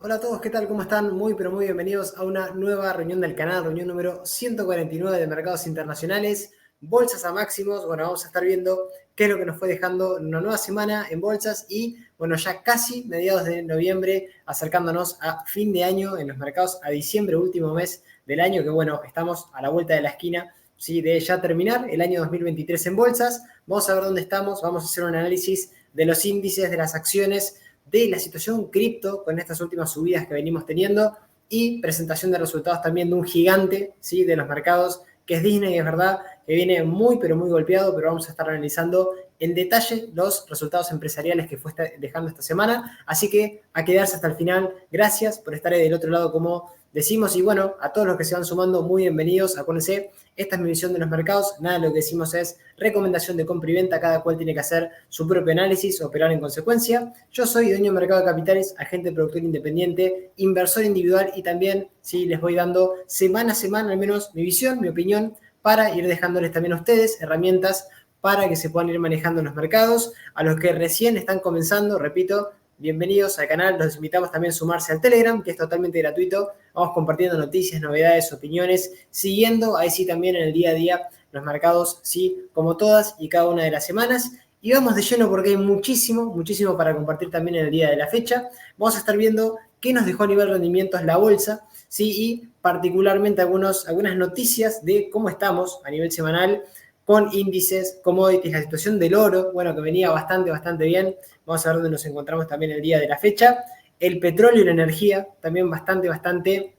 Hola a todos, ¿qué tal? ¿Cómo están? Muy pero muy bienvenidos a una nueva reunión del canal, reunión número 149 de mercados internacionales, bolsas a máximos. Bueno, vamos a estar viendo qué es lo que nos fue dejando una nueva semana en bolsas y, bueno, ya casi mediados de noviembre, acercándonos a fin de año en los mercados, a diciembre, último mes del año, que bueno, estamos a la vuelta de la esquina, ¿sí? De ya terminar el año 2023 en bolsas. Vamos a ver dónde estamos, vamos a hacer un análisis de los índices, de las acciones, de la situación cripto con estas últimas subidas que venimos teniendo y presentación de resultados también de un gigante, ¿sí? De los mercados, que es Disney. Es verdad que viene muy pero muy golpeado, pero vamos a estar analizando en detalle los resultados empresariales que fue dejando esta semana, así que a quedarse hasta el final. Gracias por estar ahí del otro lado, como decimos, y bueno, a todos los que se van sumando, muy bienvenidos. Acuérdense, esta es mi visión de los mercados, nada de lo que decimos es recomendación de compra y venta, cada cual tiene que hacer su propio análisis, operar en consecuencia. Yo soy dueño de mercado de capitales, agente productor independiente, inversor individual y también, sí, les voy dando semana a semana al menos mi visión, mi opinión, para ir dejándoles también a ustedes herramientas para que se puedan ir manejando en los mercados. A los que recién están comenzando, repito, bienvenidos al canal. Los invitamos también a sumarse al Telegram, que es totalmente gratuito. Vamos compartiendo noticias, novedades, opiniones, siguiendo ahí sí también en el día a día los mercados, sí, como todas y cada una de las semanas. Y vamos de lleno porque hay muchísimo, muchísimo para compartir también en el día de la fecha. Vamos a estar viendo qué nos dejó a nivel de rendimientos la bolsa, ¿sí? Y particularmente algunas noticias de cómo estamos a nivel semanal con índices, commodities, la situación del oro, bueno, que venía bastante bien. Vamos a ver dónde nos encontramos también el día de la fecha. El petróleo y la energía, también bastante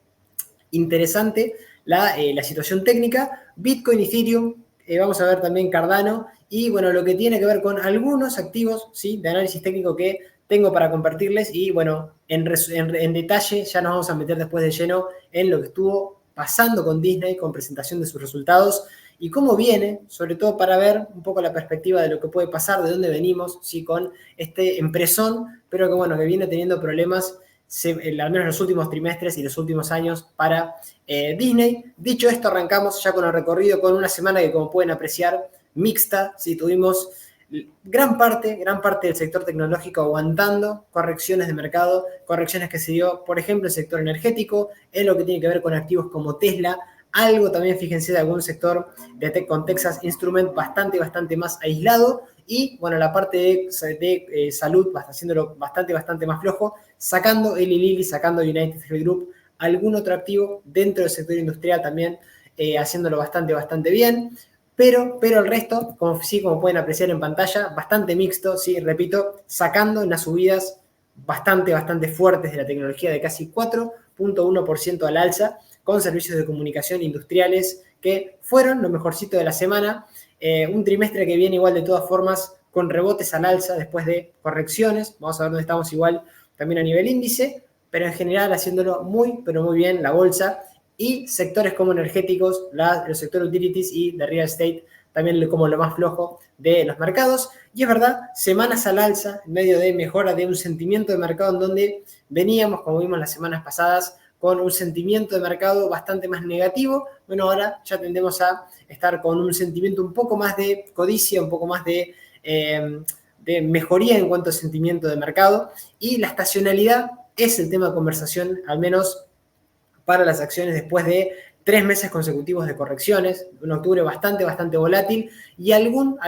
interesante la situación técnica. Bitcoin, Ethereum, vamos a ver también Cardano y, bueno, lo que tiene que ver con algunos activos, ¿sí? De análisis técnico que tengo para compartirles y, bueno, en detalle ya nos vamos a meter después de lleno en lo que estuvo pasando con Disney, con presentación de sus resultados y cómo viene, sobre todo para ver un poco la perspectiva de lo que puede pasar, de dónde venimos, ¿sí? Con este empresón, pero que, bueno, que viene teniendo problemas al menos los últimos trimestres y los últimos años para Disney. Dicho esto, arrancamos ya con el recorrido, con una semana que, como pueden apreciar, mixta. ¿Sí? Tuvimos gran parte del sector tecnológico aguantando correcciones de mercado, correcciones que se dio, por ejemplo, el sector energético, en lo que tiene que ver con activos como Tesla, algo también, fíjense, de algún sector con Texas Instrument bastante más aislado. Y, bueno, la parte de salud, haciéndolo bastante más flojo, sacando Eli Lilly, sacando United Health Group, algún otro activo dentro del sector industrial también haciéndolo bastante bien. Pero el resto, como pueden apreciar en pantalla, bastante mixto, ¿sí? Repito, sacando unas subidas bastante fuertes de la tecnología de casi 4.1% al alza, con servicios de comunicación industriales que fueron lo mejorcito de la semana. Un trimestre que viene igual de todas formas con rebotes al alza después de correcciones. Vamos a ver dónde estamos igual también a nivel índice, pero en general haciéndolo muy bien la bolsa y sectores como energéticos, los sectores utilities y de real estate también como lo más flojo de los mercados. Y es verdad, semanas al alza, en medio de mejora de un sentimiento de mercado en donde veníamos, como vimos las semanas pasadas, con un sentimiento de mercado bastante más negativo. Bueno, ahora ya tendemos a estar con un sentimiento un poco más de codicia, un poco más de mejoría en cuanto a sentimiento de mercado. Y la estacionalidad es el tema de conversación, al menos para las acciones después de 3 meses consecutivos de correcciones, un octubre bastante volátil, y algún,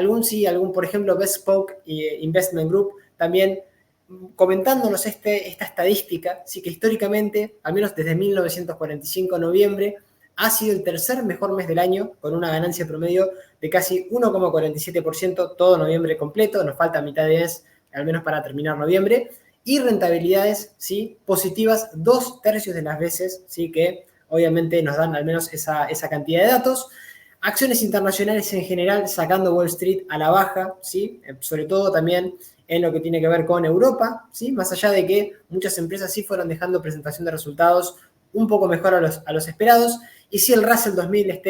por ejemplo, Bespoke Investment Group, también comentándonos esta estadística, sí, que históricamente, al menos desde 1945, noviembre, ha sido el tercer mejor mes del año, con una ganancia promedio de casi 1,47%, todo noviembre completo, nos falta mitad de mes, al menos para terminar noviembre, y rentabilidades, ¿sí? Positivas 2/3 de las veces, ¿sí? Que obviamente nos dan al menos esa cantidad de datos. Acciones internacionales en general sacando Wall Street a la baja, ¿sí? Sobre todo también en lo que tiene que ver con Europa, ¿sí? Más allá de que muchas empresas sí fueron dejando presentación de resultados un poco mejor a los esperados. Y sí, el Russell 2000,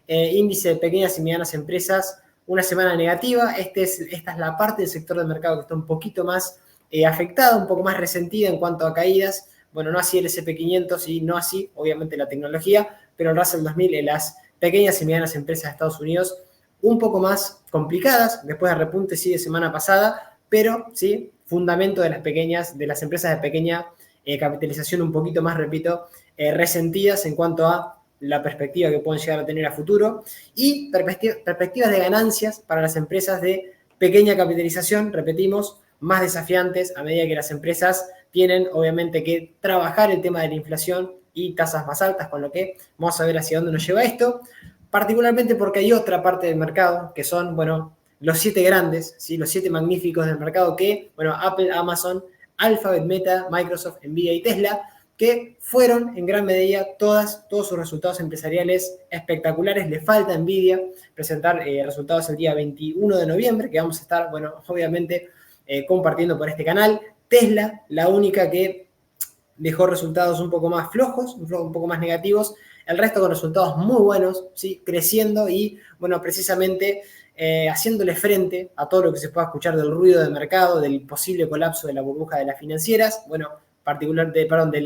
índice de pequeñas y medianas empresas, una semana negativa. Esta es la parte del sector del mercado que está un poquito más afectada, un poco más resentida en cuanto a caídas. Bueno, no así el S&P 500 y no así, obviamente, la tecnología, pero el Russell 2000 en las pequeñas y medianas empresas de Estados Unidos un poco más complicadas, después de repunte sí de semana pasada, pero sí, fundamento de las empresas de pequeña capitalización un poquito más, repito, resentidas en cuanto a la perspectiva que pueden llegar a tener a futuro y perspectivas de ganancias para las empresas de pequeña capitalización, repetimos, más desafiantes a medida que las empresas tienen obviamente que trabajar el tema de la inflación y tasas más altas, con lo que vamos a ver hacia dónde nos lleva esto, particularmente porque hay otra parte del mercado que son, bueno, los 7 grandes, ¿sí? Los 7 magníficos del mercado que, bueno, Apple, Amazon, Alphabet, Meta, Microsoft, Nvidia y Tesla, que fueron en gran medida todos sus resultados empresariales espectaculares. Le falta a Nvidia presentar resultados el día 21 de noviembre, que vamos a estar, bueno, obviamente compartiendo por este canal. Tesla, la única que dejó resultados un poco más flojos, un poco más negativos, el resto con resultados muy buenos, ¿sí? Creciendo y, bueno, precisamente haciéndole frente a todo lo que se pueda escuchar del ruido del mercado, del posible colapso de la burbuja de las financieras, bueno, de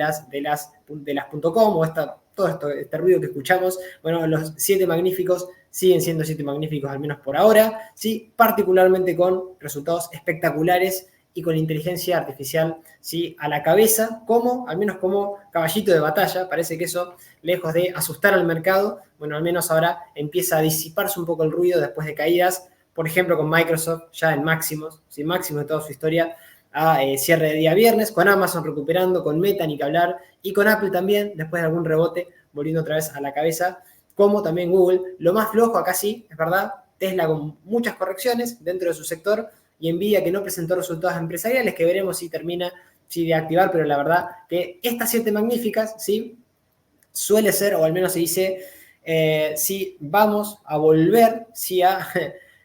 las .com o todo este ruido que escuchamos. Bueno, los 7 magníficos siguen siendo 7 magníficos, al menos por ahora, ¿sí? Particularmente con resultados espectaculares y con inteligencia artificial, ¿sí? A la cabeza, al menos como caballito de batalla. Parece que eso, lejos de asustar al mercado, bueno, al menos ahora empieza a disiparse un poco el ruido después de caídas, por ejemplo, con Microsoft ya en máximos, ¿sí? Máximos de toda su historia, a cierre de día viernes, con Amazon recuperando, con Meta ni que hablar, y con Apple también, después de algún rebote, volviendo otra vez a la cabeza, como también Google. Lo más flojo acá sí, es verdad, Tesla con muchas correcciones dentro de su sector, y Nvidia que no presentó resultados empresariales, que veremos si termina de activar, pero la verdad que estas 7 magníficas, ¿sí? Suele ser, o al menos se dice, si vamos a volver, si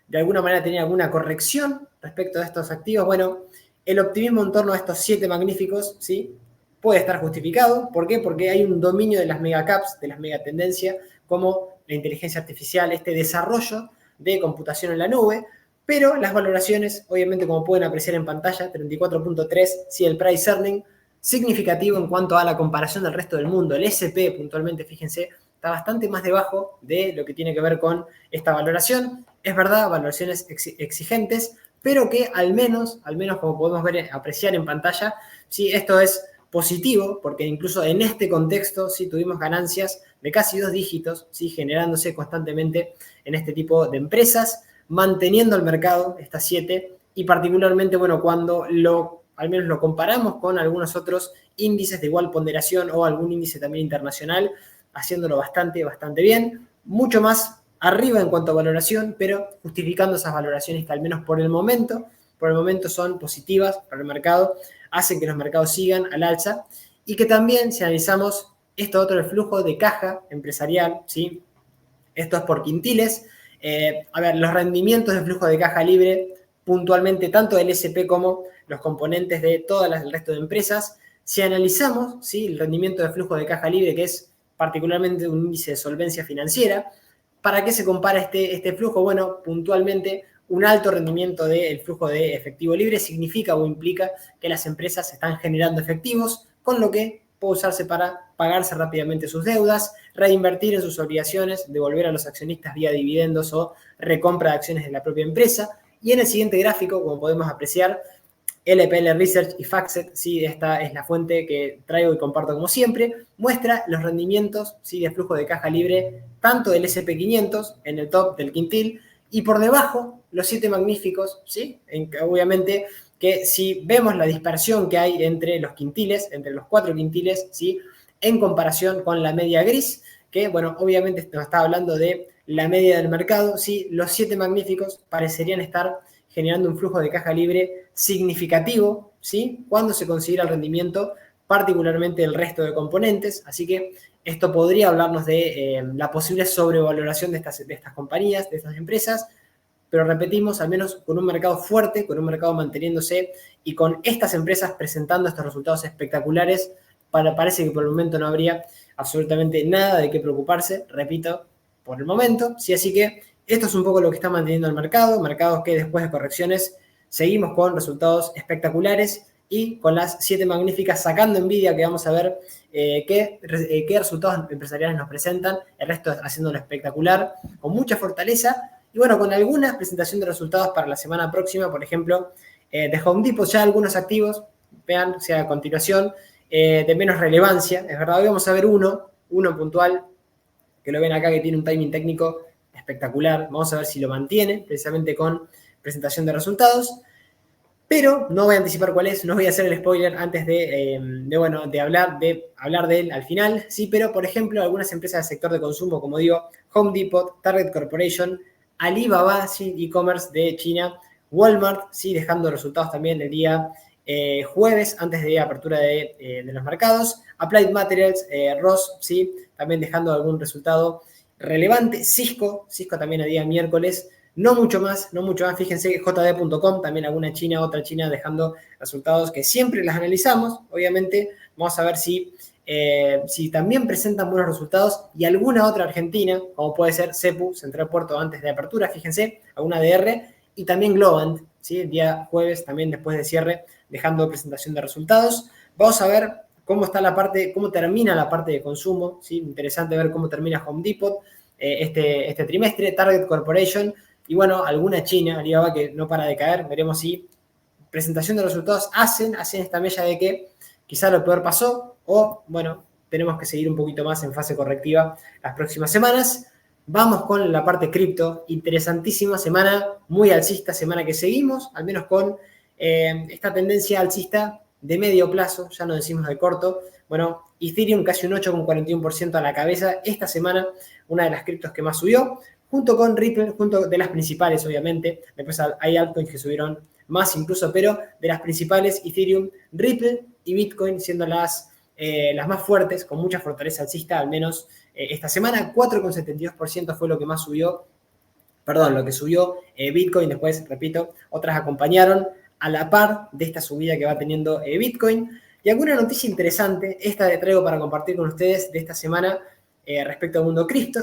de alguna manera tener alguna corrección respecto a estos activos, bueno, el optimismo en torno a estos 7 magníficos, ¿sí? Puede estar justificado. ¿Por qué? Porque hay un dominio de las megacaps, de las megatendencias, como la inteligencia artificial, este desarrollo de computación en la nube, pero las valoraciones, obviamente, como pueden apreciar en pantalla, 34.3, sí, el price earning, significativo en cuanto a la comparación del resto del mundo. El S&P, puntualmente, fíjense, está bastante más debajo de lo que tiene que ver con esta valoración. Es verdad, valoraciones exigentes, pero que al menos como podemos ver, apreciar en pantalla, sí, esto es positivo, porque incluso en este contexto sí tuvimos ganancias de casi 2 dígitos, sí, generándose constantemente en este tipo de empresas, manteniendo el mercado, estas 7, y particularmente, bueno, cuando al menos lo comparamos con algunos otros índices de igual ponderación o algún índice también internacional, haciéndolo bastante bien, mucho más arriba en cuanto a valoración, pero justificando esas valoraciones que al menos por el momento son positivas para el mercado, hacen que los mercados sigan al alza, y que también, si analizamos esto otro, el flujo de caja empresarial, ¿sí? Esto es por quintiles. A ver, los rendimientos de flujo de caja libre, puntualmente tanto del S&P como los componentes de el resto de empresas. Si analizamos, ¿sí? El rendimiento de flujo de caja libre, que es particularmente un índice de solvencia financiera, ¿para qué se compara este flujo? Bueno, puntualmente, un alto rendimiento del flujo de efectivo libre significa o implica que las empresas están generando efectivos, con lo que puede usarse para pagarse rápidamente sus deudas, reinvertir en sus obligaciones, devolver a los accionistas vía dividendos o recompra de acciones de la propia empresa. Y en el siguiente gráfico, como podemos apreciar, LPL Research y FactSet, ¿sí? Esta es la fuente que traigo y comparto como siempre, muestra los rendimientos, ¿sí? De flujo de caja libre, tanto del SP500 en el top del quintil, y por debajo los 7 magníficos, ¿sí? Obviamente que si vemos la dispersión que hay entre los quintiles, entre los 4 quintiles, ¿sí? En comparación con la media gris, que, bueno, obviamente nos está hablando de la media del mercado, ¿sí? Los 7 magníficos parecerían estar generando un flujo de caja libre significativo, ¿sí? Cuando se considera el rendimiento, particularmente el resto de componentes. Así que esto podría hablarnos de la posible sobrevaloración de estas compañías, de estas empresas, pero repetimos, al menos con un mercado fuerte, con un mercado manteniéndose y con estas empresas presentando estos resultados espectaculares, parece que por el momento no habría absolutamente nada de qué preocuparse, repito, por el momento. Sí, así que esto es un poco lo que está manteniendo el mercado, mercados que después de correcciones seguimos con resultados espectaculares y con las 7 magníficas sacando Nvidia, que vamos a ver qué resultados empresariales nos presentan, el resto haciéndolo espectacular, con mucha fortaleza, y bueno, con alguna presentación de resultados para la semana próxima, por ejemplo, de Home Depot ya algunos activos, vean, o sea, a continuación, de menos relevancia, es verdad. Hoy vamos a ver uno puntual, que lo ven acá, que tiene un timing técnico espectacular. Vamos a ver si lo mantiene, precisamente con presentación de resultados. Pero no voy a anticipar cuál es, no voy a hacer el spoiler antes de hablar de él al final. Sí, pero por ejemplo, algunas empresas del sector de consumo, como digo, Home Depot, Target Corporation, Alibaba, sí, e-commerce de China, Walmart, sí, dejando resultados también el día jueves, antes de apertura de los mercados, Applied Materials, Ross, sí, también dejando algún resultado relevante, Cisco también el día miércoles. No mucho más, fíjense que JD.com, también alguna China, otra China, dejando resultados que siempre las analizamos, obviamente. Vamos a ver si también presentan buenos resultados y alguna otra argentina, como puede ser CEPU, Central Puerto, antes de apertura, fíjense, alguna DR, y también Globant, ¿sí? El día jueves, también después de cierre, dejando presentación de resultados. Vamos a ver cómo termina la parte de consumo, ¿sí? Interesante ver cómo termina Home Depot este trimestre, Target Corporation, y bueno, alguna China, Alibaba, que no para de caer. Veremos si presentación de resultados hacen esta mella de que quizá lo peor pasó o, bueno, tenemos que seguir un poquito más en fase correctiva las próximas semanas. Vamos con la parte cripto. Interesantísima semana, muy alcista, semana que seguimos, al menos con esta tendencia alcista de medio plazo, ya no decimos de corto. Bueno, Ethereum casi un 8,41% a la cabeza esta semana, una de las criptos que más subió, junto con Ripple, junto de las principales, obviamente. Después hay altcoins que subieron más incluso, pero de las principales, Ethereum, Ripple y Bitcoin siendo las más fuertes, con mucha fortaleza alcista, al menos esta semana. 4,72% fue lo que más subió, lo que subió Bitcoin. Después, repito, otras acompañaron a la par de esta subida que va teniendo Bitcoin. Y alguna noticia interesante, esta de traigo para compartir con ustedes de esta semana, respecto al mundo cripto,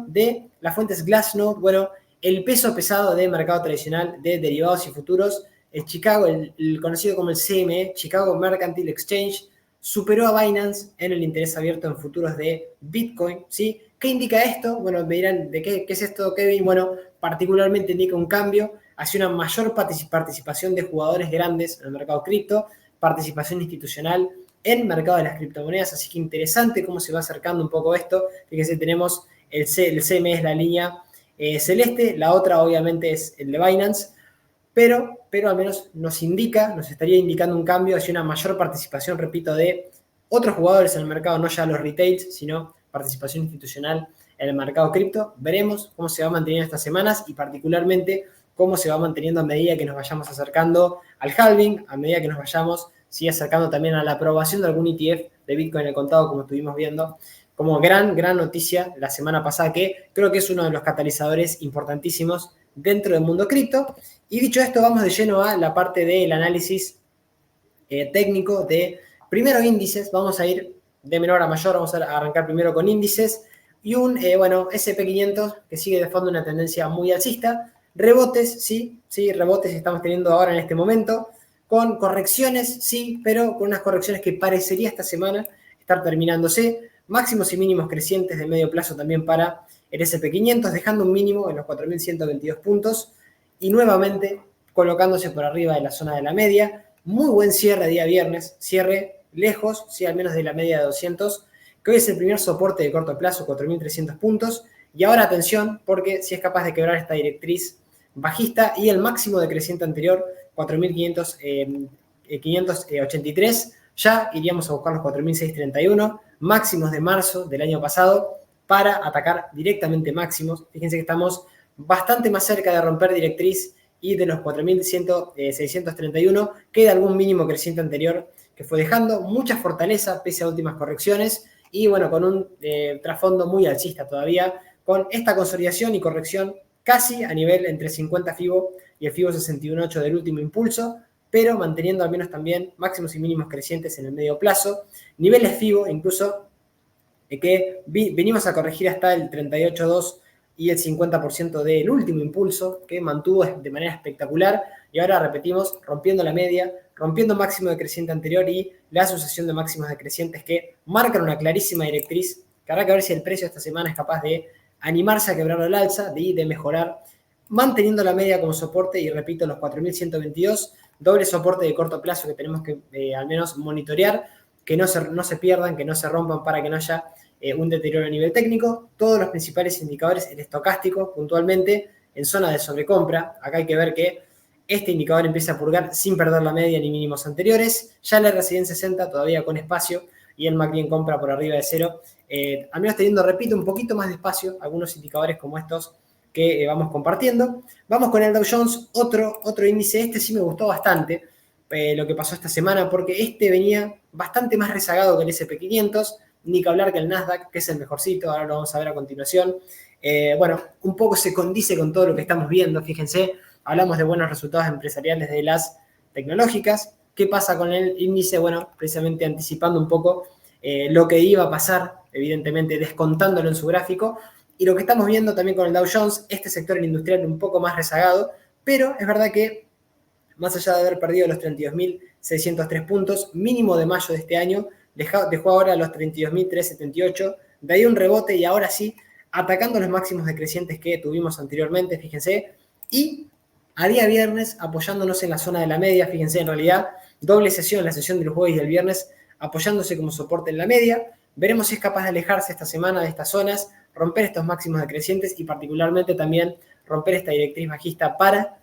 de las fuentes Glassnode. Bueno, el peso pesado del mercado tradicional de derivados y futuros, el Chicago, el conocido como el CME, Chicago Mercantile Exchange, superó a Binance en el interés abierto en futuros de Bitcoin, ¿sí? ¿Qué indica esto? Bueno, me dirán, ¿de qué es esto, Kevin? Bueno, particularmente indica un cambio hacia una mayor participación de jugadores grandes en el mercado cripto, participación institucional en el mercado de las criptomonedas, así que interesante cómo se va acercando un poco esto. Fíjense, tenemos el CME es la línea celeste, la otra obviamente es el de Binance, pero al menos nos estaría indicando un cambio hacia una mayor participación, repito, de otros jugadores en el mercado, no ya los retails, sino participación institucional en el mercado cripto. Veremos cómo se va manteniendo estas semanas y particularmente cómo se va manteniendo a medida que nos vayamos acercando al halving, a medida que nos vayamos acercando también a la aprobación de algún ETF de Bitcoin al contado, como estuvimos viendo, como gran noticia la semana pasada, que creo que es uno de los catalizadores importantísimos dentro del mundo cripto. Y dicho esto, vamos de lleno a la parte del análisis técnico de primero índices. Vamos a ir de menor a mayor, vamos a arrancar primero con índices y un SP500 que sigue de fondo una tendencia muy alcista. Rebotes, sí, rebotes estamos teniendo ahora en este momento, con correcciones, sí, pero con unas correcciones que parecería esta semana estar terminándose. Máximos y mínimos crecientes de medio plazo también para el SP500, dejando un mínimo en los 4.122 puntos y nuevamente colocándose por arriba de la zona de la media. Muy buen cierre día viernes, cierre lejos, sí, al menos de la media de 200, que hoy es el primer soporte de corto plazo, 4.300 puntos. Y ahora atención, porque si es capaz de quebrar esta directriz bajista y el máximo decreciente anterior, 4.583, ya iríamos a buscar los 4.631, máximos de marzo del año pasado, para atacar directamente máximos. Fíjense que estamos bastante más cerca de romper directriz y de los 4.631 queda algún mínimo creciente anterior que fue dejando mucha fortaleza pese a últimas correcciones y bueno, con un trasfondo muy alcista todavía, con esta consolidación y corrección casi a nivel entre 50 FIBO y el FIBO 61.8 del último impulso, pero manteniendo al menos también máximos y mínimos crecientes en el medio plazo, niveles FIBO incluso que venimos a corregir hasta el 38.2 y el 50% del último impulso que mantuvo de manera espectacular y ahora repetimos rompiendo la media, rompiendo máximo decreciente anterior y la sucesión de máximos decrecientes que marcan una clarísima directriz que habrá que ver si el precio esta semana es capaz de animarse a quebrarlo al alza y de mejorar, manteniendo la media como soporte y repito los 4.122, doble soporte de corto plazo que tenemos que al menos monitorear, que no se pierdan, que no se rompan para que no haya un deterioro a nivel técnico. Todos los principales indicadores, el estocástico puntualmente, en zona de sobrecompra. Acá hay que ver que este indicador empieza a purgar sin perder la media ni mínimos anteriores. Ya el RSI en 60 todavía con espacio y el MACD en compra por arriba de cero. Al menos teniendo, repito, un poquito más de espacio algunos indicadores como estos que vamos compartiendo. Vamos con el Dow Jones, otro índice. Este sí me gustó bastante lo que pasó esta semana porque este venía bastante más rezagado que el S&P 500, ni que hablar que el Nasdaq, que es el mejorcito, ahora lo vamos a ver a continuación. Bueno, un poco se condice con todo lo que estamos viendo, fíjense, hablamos de buenos resultados empresariales de las tecnológicas. ¿Qué pasa con el índice? Bueno, precisamente anticipando un poco lo que iba a pasar, evidentemente descontándolo en su gráfico, y lo que estamos viendo también con el Dow Jones, este sector el industrial un poco más rezagado, pero es verdad que más allá de haber perdido los 32.603 puntos, mínimo de mayo de este año, dejó ahora los 32.378, de ahí un rebote y ahora sí, atacando los máximos decrecientes que tuvimos anteriormente, fíjense, y a día viernes apoyándonos en la zona de la media, fíjense, en realidad, doble sesión, la sesión del jueves y del viernes, apoyándose como soporte en la media. Veremos si es capaz de alejarse esta semana de estas zonas, romper estos máximos decrecientes y particularmente también romper esta directriz bajista para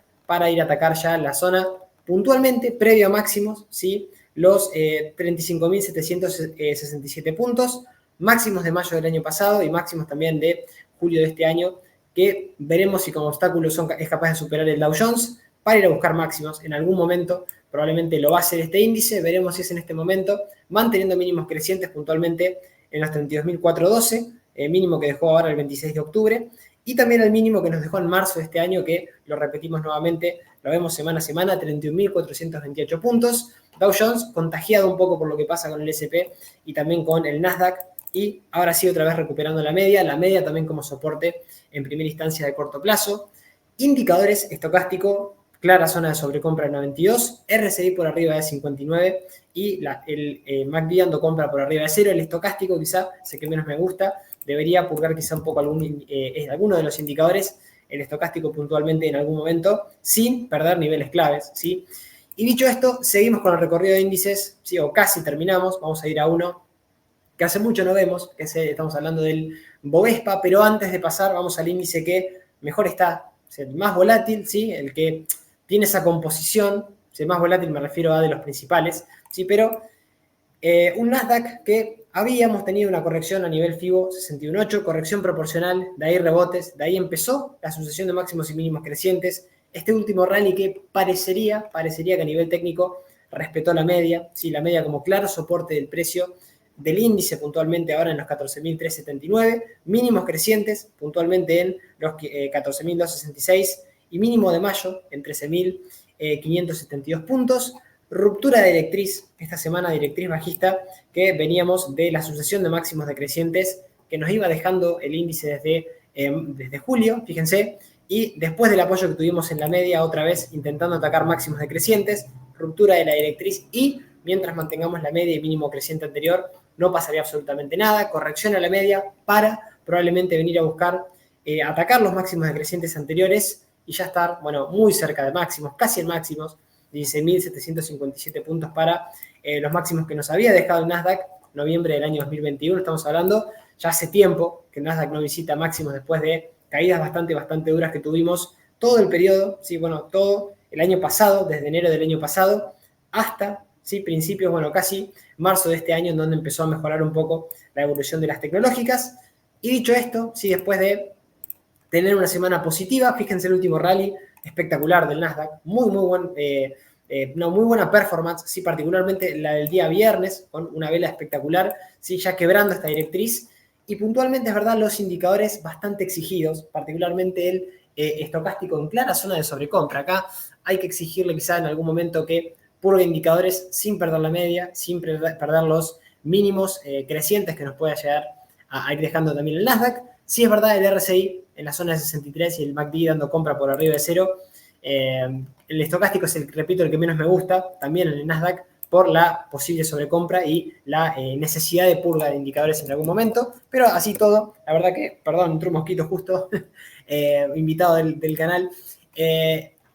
ir a atacar ya la zona puntualmente previo a máximos, ¿sí? Los 35.767 puntos, máximos de mayo del año pasado y máximos también de julio de este año, que veremos si como obstáculos es capaz de superar el Dow Jones para ir a buscar máximos en algún momento. Probablemente lo va a hacer este índice, veremos si es en este momento, manteniendo mínimos crecientes puntualmente en los 32.412, mínimo que dejó ahora el 26 de octubre, y también el mínimo que nos dejó en marzo de este año, que lo repetimos nuevamente, lo vemos semana a semana, 31.428 puntos. Dow Jones contagiado un poco por lo que pasa con el S&P y también con el Nasdaq, y ahora sí otra vez recuperando la media también como soporte en primera instancia de corto plazo. Indicadores, estocástico, clara zona de sobrecompra en 92, RSI por arriba de 59 y el MACD dando compra por arriba de 0. El estocástico quizá es el que menos me gusta, debería purgar quizá un poco alguno de los indicadores, el estocástico puntualmente en algún momento, sin perder niveles claves, ¿sí? Y dicho esto, seguimos con el recorrido de índices, ¿sí? O casi terminamos, vamos a ir a uno que hace mucho no vemos, que estamos hablando del Bovespa, pero antes de pasar vamos al índice que mejor está, o sea, el más volátil, ¿sí? El que tiene esa composición, el más volátil me refiero a de los principales, ¿sí? Pero un Nasdaq que habíamos tenido una corrección a nivel FIBO 61.8, corrección proporcional, de ahí rebotes, de ahí empezó la sucesión de máximos y mínimos crecientes, este último rally que parecería que a nivel técnico respetó la media, ¿sí? La media como claro soporte del precio del índice puntualmente ahora en los 14.379, mínimos crecientes puntualmente en los 14.266 y mínimo de mayo en 13.572 puntos. Ruptura de directriz, esta semana directriz bajista que veníamos de la sucesión de máximos decrecientes que nos iba dejando el índice desde julio, fíjense, y después del apoyo que tuvimos en la media, otra vez intentando atacar máximos decrecientes, ruptura de la directriz y mientras mantengamos la media y mínimo creciente anterior, no pasaría absolutamente nada, corrección a la media para probablemente venir a buscar atacar los máximos decrecientes anteriores y ya estar, bueno, muy cerca de máximos, casi en máximos, 16.757 puntos para los máximos que nos había dejado el Nasdaq, noviembre del año 2021, estamos hablando, ya hace tiempo que el Nasdaq no visita máximos después de caídas bastante duras que tuvimos todo el periodo, ¿sí? Bueno, todo el año pasado, desde enero del año pasado hasta, ¿sí? Principios, bueno, casi marzo de este año, en donde empezó a mejorar un poco la evolución de las tecnológicas. Y dicho esto, ¿sí? Después de tener una semana positiva, fíjense el último rally espectacular del Nasdaq, una muy buena performance, sí, particularmente la del día viernes, con una vela espectacular, sí, ya quebrando esta directriz, y puntualmente es verdad los indicadores bastante exigidos, particularmente el estocástico en clara zona de sobrecompra. Acá hay que exigirle quizá en algún momento que purgue indicadores sin perder la media, sin perder los mínimos crecientes que nos pueda llegar a ir dejando también el Nasdaq. Sí es verdad el RSI en la zona de 63 y el MACD dando compra por arriba de 0. El estocástico es, repito, el que menos me gusta, también en el Nasdaq, por la posible sobrecompra y la necesidad de purga de indicadores en algún momento. Pero así todo, la verdad que, perdón, entró un mosquito justo, invitado del canal.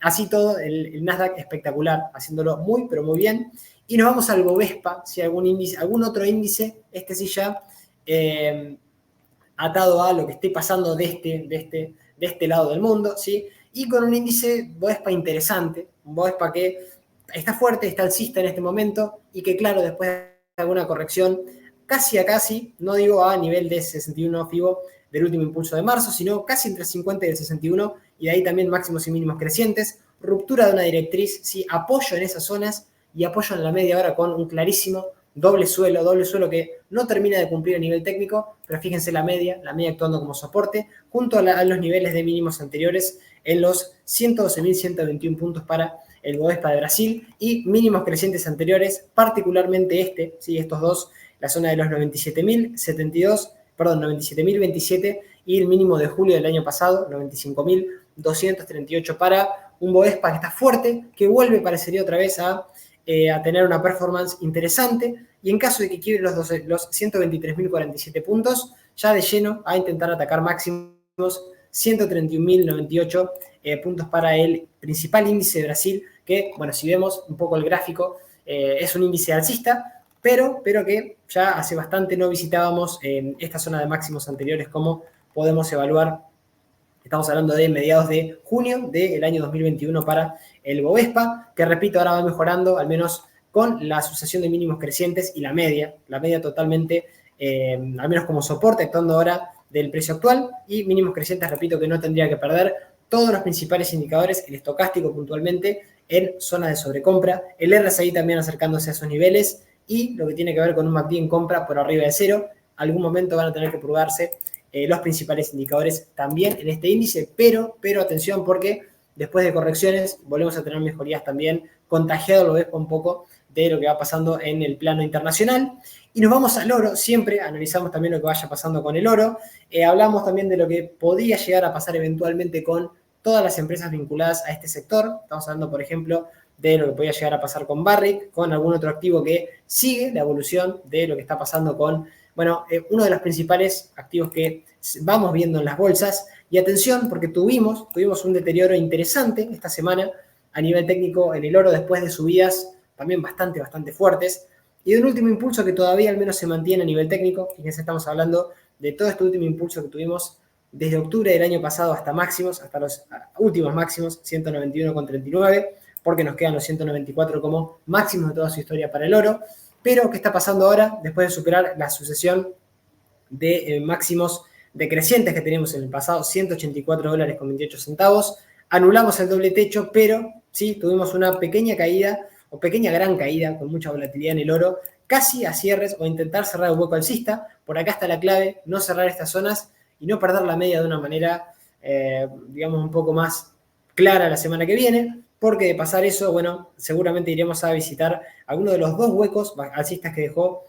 así todo, el Nasdaq espectacular, haciéndolo muy, pero muy bien. Y nos vamos al Bovespa, si algún índice, algún otro índice, este sí ya atado a lo que esté pasando de este lado del mundo, ¿sí? Y con un índice Bovespa interesante, un Bovespa que está fuerte, está alcista en este momento y que, claro, después de alguna corrección, casi a casi, no digo a nivel de 61 FIBO del último impulso de marzo, sino casi entre el 50 y el 61, y de ahí también máximos y mínimos crecientes, ruptura de una directriz, ¿sí? Apoyo en esas zonas y apoyo en la media hora con un clarísimo doble suelo que no termina de cumplir a nivel técnico, pero fíjense la media actuando como soporte, junto a los niveles de mínimos anteriores en los 112.121 puntos para el Bovespa de Brasil y mínimos crecientes anteriores, particularmente ¿sí? Estos dos, la zona de los 97.027 y el mínimo de julio del año pasado, 95.238 para un Bovespa que está fuerte, que vuelve, parecería otra vez a tener una performance interesante y en caso de que quiebre los 123.047 puntos, ya de lleno a intentar atacar máximos 131.098 puntos para el principal índice de Brasil, que, bueno, si vemos un poco el gráfico, es un índice alcista, pero que ya hace bastante no visitábamos esta zona de máximos anteriores, como podemos evaluar. Estamos hablando de mediados de junio del año 2021 para el Bovespa, que repito, ahora va mejorando, al menos con la sucesión de mínimos crecientes y la media totalmente, al menos como soporte, actuando ahora del precio actual, y mínimos crecientes, repito, que no tendría que perder todos los principales indicadores, el estocástico puntualmente, en zona de sobrecompra, el RSI también acercándose a esos niveles, y lo que tiene que ver con un MACD en compra por arriba de cero, algún momento van a tener que purgarse los principales indicadores también en este índice, pero atención porque después de correcciones volvemos a tener mejorías también, contagiado lo ves un poco de lo que va pasando en el plano internacional. Y nos vamos al oro, siempre analizamos también lo que vaya pasando con el oro, hablamos también de lo que podría llegar a pasar eventualmente con todas las empresas vinculadas a este sector, estamos hablando por ejemplo de lo que podría llegar a pasar con Barrick, con algún otro activo que sigue la evolución de lo que está pasando con uno de los principales activos que vamos viendo en las bolsas. Y atención, porque tuvimos un deterioro interesante esta semana a nivel técnico en el oro después de subidas también bastante fuertes. Y de un último impulso que todavía al menos se mantiene a nivel técnico. Fíjense, estamos hablando de todo este último impulso que tuvimos desde octubre del año pasado hasta máximos, hasta los últimos máximos, 191,39, porque nos quedan los 194 como máximos de toda su historia para el oro. Pero, ¿qué está pasando ahora? Después de superar la sucesión de máximos decrecientes que teníamos en el pasado, $184,28, anulamos el doble techo, pero sí tuvimos una pequeña caída, o pequeña gran caída, con mucha volatilidad en el oro, casi a cierres o intentar cerrar un hueco alcista. Por acá está la clave, no cerrar estas zonas y no perder la media de una manera, digamos, un poco más clara la semana que viene, porque de pasar eso, bueno, seguramente iremos a visitar alguno de los dos huecos alcistas que dejó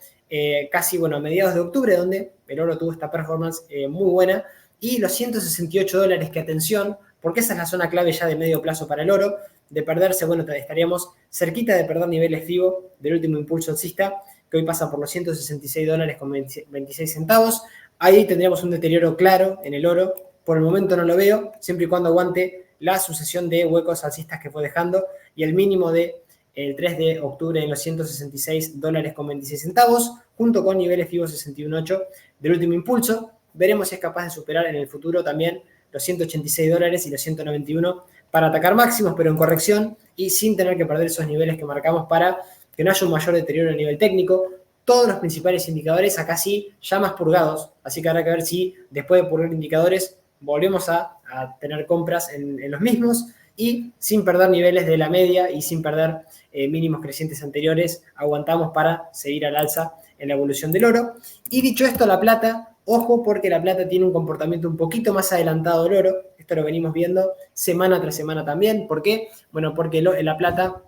casi, a mediados de octubre, donde el oro tuvo esta performance muy buena, y los $168, que atención, porque esa es la zona clave ya de medio plazo para el oro, de perderse, estaríamos cerquita de perder niveles FIBO del último impulso alcista, que hoy pasa por los $166,26. Ahí tendríamos un deterioro claro en el oro. Por el momento no lo veo, siempre y cuando aguante la sucesión de huecos alcistas que fue dejando y el mínimo de el 3 de octubre en los $166,26, junto con niveles FIBO 61.8 del último impulso. Veremos si es capaz de superar en el futuro también los $186 y los 191 para atacar máximos, pero en corrección y sin tener que perder esos niveles que marcamos para que no haya un mayor deterioro a nivel técnico. Todos los principales indicadores acá sí ya más purgados, así que habrá que ver si después de purgar indicadores volvemos a tener compras en los mismos y sin perder niveles de la media y sin perder mínimos crecientes anteriores, aguantamos para seguir al alza en la evolución del oro. Y dicho esto, la plata, ojo, porque la plata tiene un comportamiento un poquito más adelantado del oro. Esto lo venimos viendo semana tras semana también. ¿Por qué? Bueno, porque la plata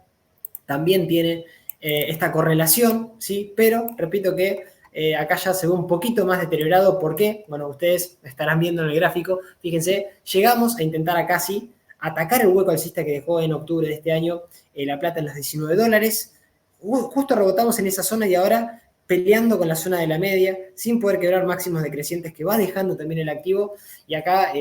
también tiene esta correlación, ¿sí? Pero repito que acá ya se ve un poquito más deteriorado. ¿Por qué? Bueno, ustedes estarán viendo en el gráfico. Fíjense, llegamos a intentar acá sí atacar el hueco alcista que dejó en octubre de este año la plata en los $19. Justo rebotamos en esa zona y ahora peleando con la zona de la media, sin poder quebrar máximos decrecientes que va dejando también el activo. Y acá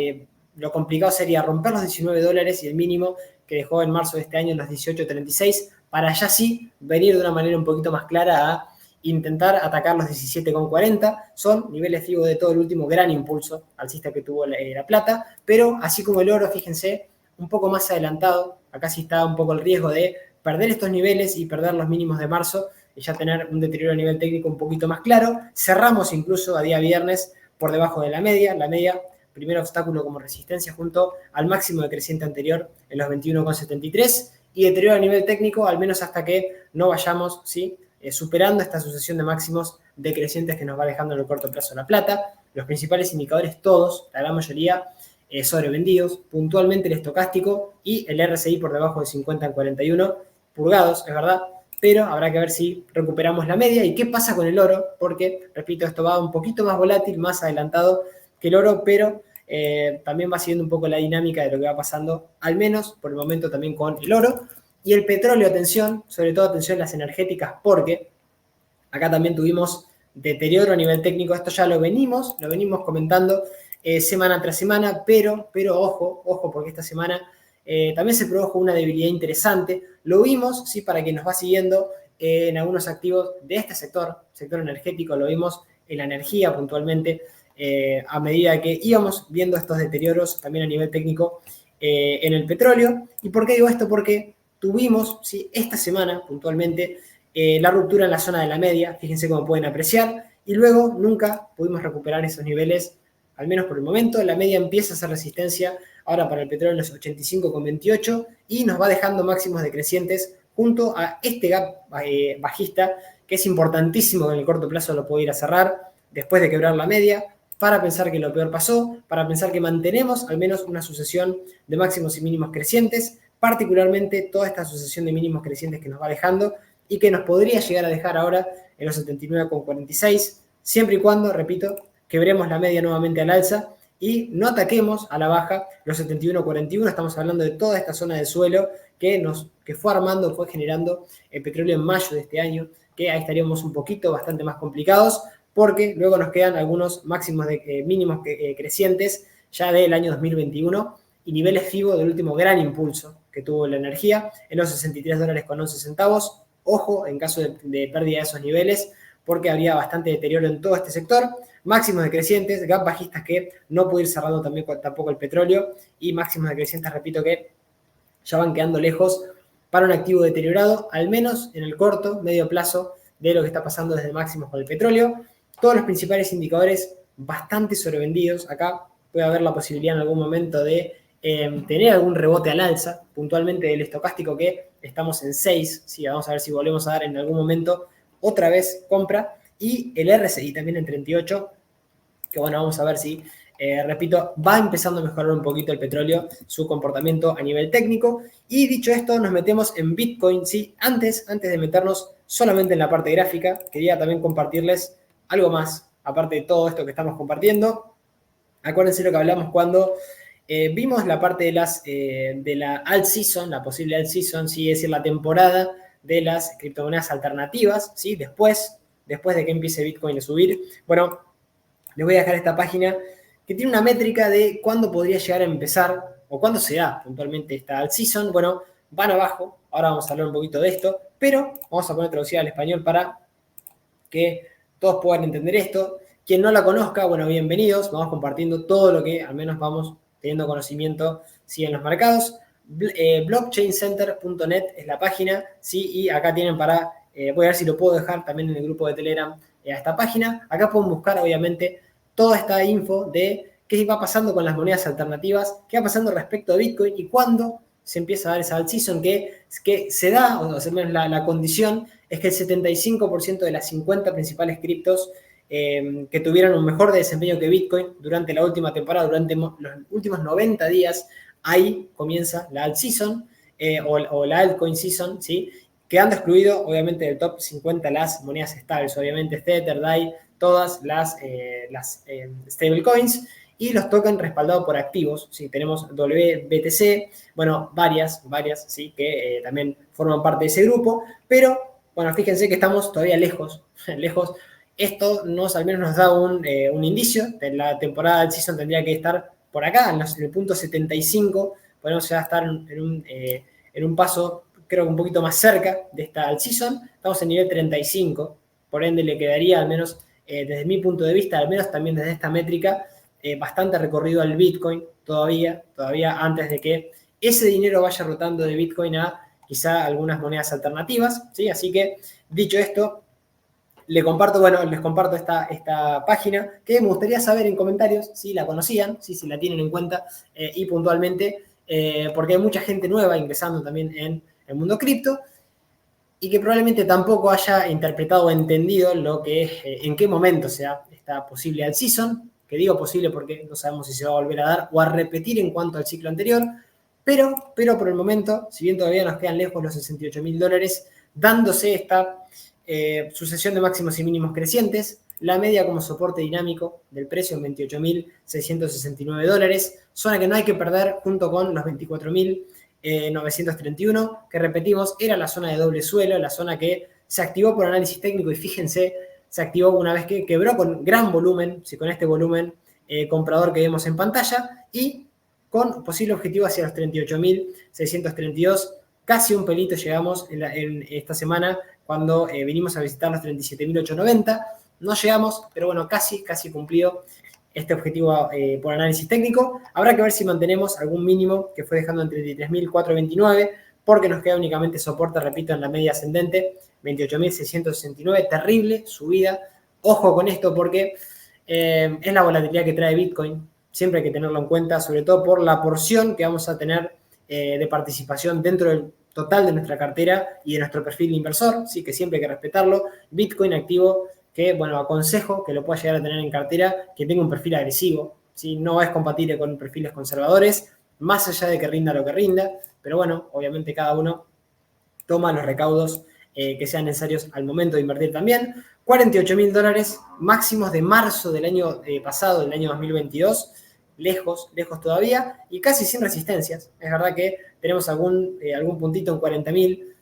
lo complicado sería romper los $19 y el mínimo que dejó en marzo de este año en los 18.36, para ya sí venir de una manera un poquito más clara a intentar atacar los 17,40. Son niveles FIBO de todo el último gran impulso alcista que tuvo la plata, pero así como el oro, fíjense, un poco más adelantado. Acá sí está un poco el riesgo de perder estos niveles y perder los mínimos de marzo y ya tener un deterioro a nivel técnico un poquito más claro. Cerramos incluso a día viernes por debajo de la media, primer obstáculo como resistencia junto al máximo decreciente anterior en los 21,73 y deterioro a nivel técnico al menos hasta que no vayamos, ¿sí?, superando esta sucesión de máximos decrecientes que nos va dejando en el corto plazo la plata. Los principales indicadores todos, la gran mayoría, sobrevendidos, puntualmente el estocástico y el RSI por debajo de 50 en 41 pulgados, es verdad, pero habrá que ver si recuperamos la media y qué pasa con el oro, porque, repito, esto va un poquito más volátil, más adelantado que el oro, pero también va siguiendo un poco la dinámica de lo que va pasando, al menos por el momento también con el oro. Y el petróleo, atención, sobre todo atención a las energéticas, porque acá también tuvimos deterioro a nivel técnico, esto ya lo venimos comentando semana tras semana, pero ojo, porque esta semana también se produjo una debilidad interesante. Lo vimos, sí, para quien nos va siguiendo en algunos activos de este sector energético, lo vimos en la energía puntualmente, a medida que íbamos viendo estos deterioros también a nivel técnico en el petróleo. ¿Y por qué digo esto? Porque tuvimos, ¿sí?, esta semana puntualmente la ruptura en la zona de la media, fíjense cómo pueden apreciar, y luego nunca pudimos recuperar esos niveles, al menos por el momento. La media empieza a hacer resistencia ahora para el petróleo en los 85,28 y nos va dejando máximos decrecientes junto a este gap bajista, que es importantísimo que en el corto plazo lo pueda ir a cerrar después de quebrar la media, para pensar que lo peor pasó, para pensar que mantenemos al menos una sucesión de máximos y mínimos crecientes, particularmente toda esta sucesión de mínimos crecientes que nos va dejando y que nos podría llegar a dejar ahora en los 79,46, siempre y cuando, repito, quebremos la media nuevamente al alza y no ataquemos a la baja los 71,41. Estamos hablando de toda esta zona de suelo que fue armando, fue generando el petróleo en mayo de este año, que ahí estaríamos un poquito bastante más complicados, porque luego nos quedan algunos máximos mínimos crecientes ya del año 2021 y niveles FIBO del último gran impulso que tuvo la energía en los $63,11. Ojo en caso de pérdida de esos niveles, porque habría bastante deterioro en todo este sector. Máximos decrecientes, gap bajistas que no puede ir cerrando tampoco el petróleo, y máximos decrecientes, repito, que ya van quedando lejos para un activo deteriorado, al menos en el corto, medio plazo, de lo que está pasando desde máximos con el petróleo. Todos los principales indicadores bastante sobrevendidos. Acá puede haber la posibilidad en algún momento de tener algún rebote al alza, puntualmente del estocástico, que estamos en 6, ¿sí? Vamos a ver si volvemos a dar en algún momento otra vez compra, y el RSI también en 38, que bueno, vamos a ver si, repito, va empezando a mejorar un poquito el petróleo, su comportamiento a nivel técnico. Y dicho esto, nos metemos en Bitcoin, ¿sí? Antes de meternos solamente en la parte gráfica, quería también compartirles algo más, aparte de todo esto que estamos compartiendo. Acuérdense lo que hablamos cuando vimos la parte de la alt season, la posible alt season, ¿sí? Es decir, la temporada de las criptomonedas alternativas, ¿sí? Después de que empiece Bitcoin a subir. Bueno, les voy a dejar esta página que tiene una métrica de cuándo podría llegar a empezar o cuándo se da puntualmente esta alt season. Bueno, van abajo, ahora vamos a hablar un poquito de esto, pero vamos a poner traducida al español para que todos puedan entender esto. Quien no la conozca, bueno, bienvenidos, vamos compartiendo todo lo que al menos vamos teniendo conocimiento, ¿sí?, en los mercados. Blockchaincenter.net es la página, ¿sí? Y acá tienen para, voy a ver si lo puedo dejar también en el grupo de Telegram a esta página. Acá pueden buscar, obviamente, toda esta info de qué va pasando con las monedas alternativas, qué va pasando respecto a Bitcoin y cuándo se empieza a dar esa alt season que se da, o sea, la condición es que el 75% de las 50 principales criptos que tuvieran un mejor desempeño que Bitcoin durante la última temporada, durante los últimos 90 días, ahí comienza la alt season o la altcoin season, ¿sí? Quedando excluido, obviamente, del top 50 las monedas estables, obviamente Tether, DAI, todas las stablecoins, y los tokens respaldados por activos, ¿sí? Tenemos WBTC, bueno, varias, ¿sí?, que también forman parte de ese grupo, pero, bueno, fíjense que estamos todavía lejos. Esto al menos nos da un indicio. De la temporada del season tendría que estar por acá, en el punto 75, podemos ya estar en un paso, creo que un poquito más cerca de esta alt season. Estamos en nivel 35, por ende le quedaría, al menos desde mi punto de vista, al menos también desde esta métrica, bastante recorrido al Bitcoin todavía antes de que ese dinero vaya rotando de Bitcoin a quizá algunas monedas alternativas, ¿sí? Así que, dicho esto, les comparto esta página que me gustaría saber en comentarios si la conocían, si la tienen en cuenta y puntualmente, porque hay mucha gente nueva ingresando también en el mundo cripto y que probablemente tampoco haya interpretado o entendido lo que en qué momento sea esta posible alt season, que digo posible porque no sabemos si se va a volver a dar o a repetir en cuanto al ciclo anterior, pero por el momento, si bien todavía nos quedan lejos los $68.000, dándose esta sucesión de máximos y mínimos crecientes, la media como soporte dinámico del precio en $28.669, zona que no hay que perder junto con los 24.931, que repetimos, era la zona de doble suelo, la zona que se activó por análisis técnico y fíjense, se activó una vez que quebró con gran volumen, con este volumen comprador que vemos en pantalla y con posible objetivo hacia los 38.632, casi un pelito llegamos en esta semana cuando vinimos a visitar los 37.890, no llegamos, pero bueno, casi cumplido este objetivo por análisis técnico. Habrá que ver si mantenemos algún mínimo que fue dejando en 33.429, porque nos queda únicamente soporte, repito, en la media ascendente, 28.669, terrible subida. Ojo con esto porque es la volatilidad que trae Bitcoin, siempre hay que tenerlo en cuenta, sobre todo por la porción que vamos a tener de participación dentro del total de nuestra cartera y de nuestro perfil de inversor, sí que siempre hay que respetarlo. Bitcoin activo que, bueno, aconsejo que lo pueda llegar a tener en cartera, que tenga un perfil agresivo, ¿sí? No es compatible con perfiles conservadores, más allá de que rinda lo que rinda, pero bueno, obviamente cada uno toma los recaudos que sean necesarios al momento de invertir también. $48.000 máximos de marzo del año pasado, del año 2022, lejos todavía y casi sin resistencias. Es verdad que tenemos algún puntito en 40.000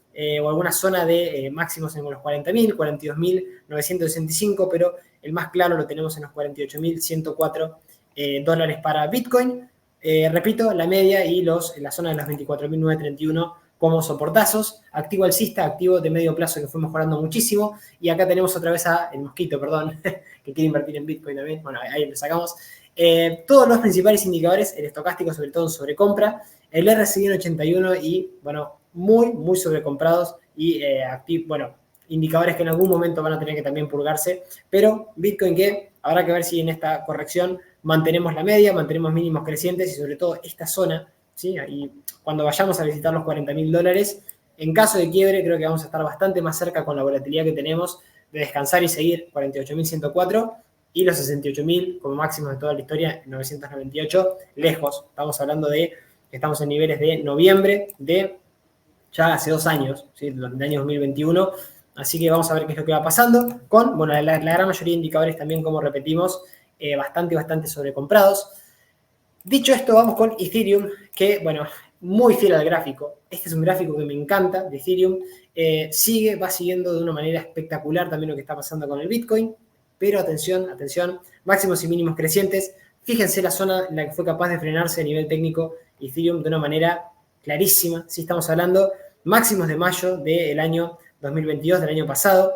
o alguna zona de máximos en los 40.000, 42.965, pero el más claro lo tenemos en los $48.104 para Bitcoin. Repito, la media y la zona de los 24.931 como soportazos, activo alcista, activo de medio plazo que fue mejorando muchísimo, y acá tenemos otra vez el mosquito, perdón, que quiere invertir en Bitcoin también, bueno, ahí lo sacamos. Todos los principales indicadores, el estocástico sobre todo en sobrecompra, el RSI en 81 y, bueno, muy sobrecomprados y, indicadores que en algún momento van a tener que también purgarse, pero Bitcoin que habrá que ver si en esta corrección mantenemos la media, mantenemos mínimos crecientes y sobre todo esta zona, ¿sí? Y cuando vayamos a visitar los $40.000, en caso de quiebre creo que vamos a estar bastante más cerca con la volatilidad que tenemos de descansar y seguir 48.104 y los 68.000 como máximo de toda la historia, 998, lejos. Estamos hablando de que estamos en niveles de noviembre de ya hace 2 años, ¿sí? Del año 2021. Así que vamos a ver qué es lo que va pasando con, bueno, la gran mayoría de indicadores también, como repetimos, bastante sobrecomprados. Dicho esto, vamos con Ethereum, que, bueno, muy fiel al gráfico. Este es un gráfico que me encanta de Ethereum. Va siguiendo de una manera espectacular también lo que está pasando con el Bitcoin. Pero atención, máximos y mínimos crecientes. Fíjense la zona en la que fue capaz de frenarse a nivel técnico Ethereum de una manera clarísima. Sí, estamos hablando máximos de mayo del año 2022, del año pasado.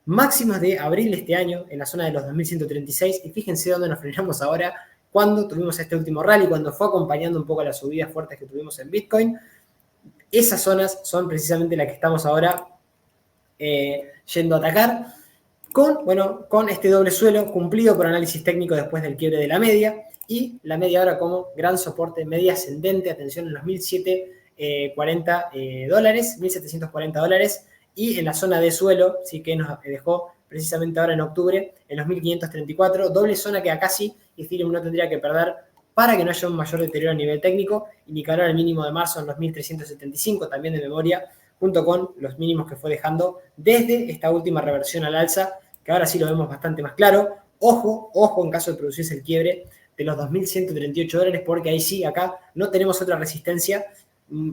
Máximos de abril de este año en la zona de los 2.136. Y fíjense dónde nos frenamos ahora cuando tuvimos este último rally, cuando fue acompañando un poco las subidas fuertes que tuvimos en Bitcoin. Esas zonas son precisamente las que estamos ahora yendo a atacar con este doble suelo cumplido por análisis técnico después del quiebre de la media y la media ahora como gran soporte, media ascendente, atención en los $1.740 y en la zona de suelo, sí que nos dejó precisamente ahora en octubre en los 1.534, doble zona que acá sí Ethereum no tendría que perder para que no haya un mayor deterioro a nivel técnico, indicará el mínimo de marzo en los 1.375 también de memoria, junto con los mínimos que fue dejando desde esta última reversión al alza, que ahora sí lo vemos bastante más claro. Ojo en caso de producirse el quiebre de los $2.138, porque ahí sí, acá no tenemos otra resistencia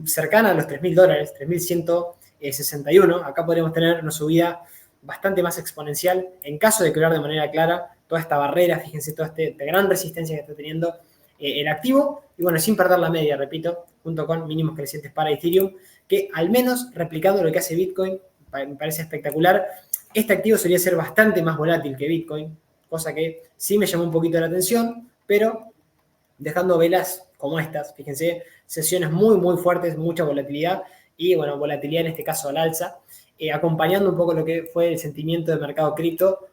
cercana a los $3.000, 3.161. Acá podríamos tener una subida bastante más exponencial en caso de quebrar de manera clara toda esta barrera. Fíjense toda esta gran resistencia que está teniendo el activo. Y bueno, sin perder la media, repito, junto con mínimos crecientes para Ethereum, que al menos replicando lo que hace Bitcoin, me parece espectacular. Este activo solía ser bastante más volátil que Bitcoin, cosa que sí me llamó un poquito la atención, pero dejando velas como estas, fíjense, sesiones muy, muy fuertes, mucha volatilidad y, bueno, volatilidad en este caso al alza, acompañando un poco lo que fue el sentimiento del mercado cripto,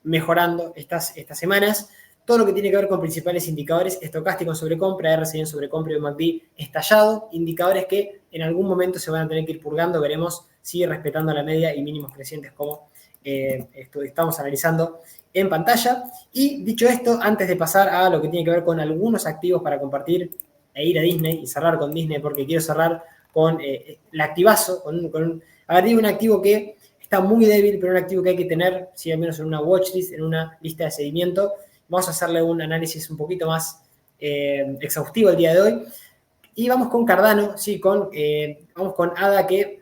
mejorando estas semanas. Todo lo que tiene que ver con principales indicadores, estocástico en sobrecompra, RSI en sobrecompra y MACD estallado, indicadores que en algún momento se van a tener que ir purgando, veremos si respetando la media y mínimos crecientes como estamos analizando en pantalla. Y dicho esto, antes de pasar a lo que tiene que ver con algunos activos para compartir e ir a Disney y cerrar con Disney, porque quiero cerrar con el activazo, a ver, digo un activo que está muy débil, pero un activo que hay que tener, si al menos en una watchlist, en una lista de seguimiento. Vamos a hacerle un análisis un poquito más exhaustivo el día de hoy. Y vamos con Cardano, sí, vamos con ADA, que,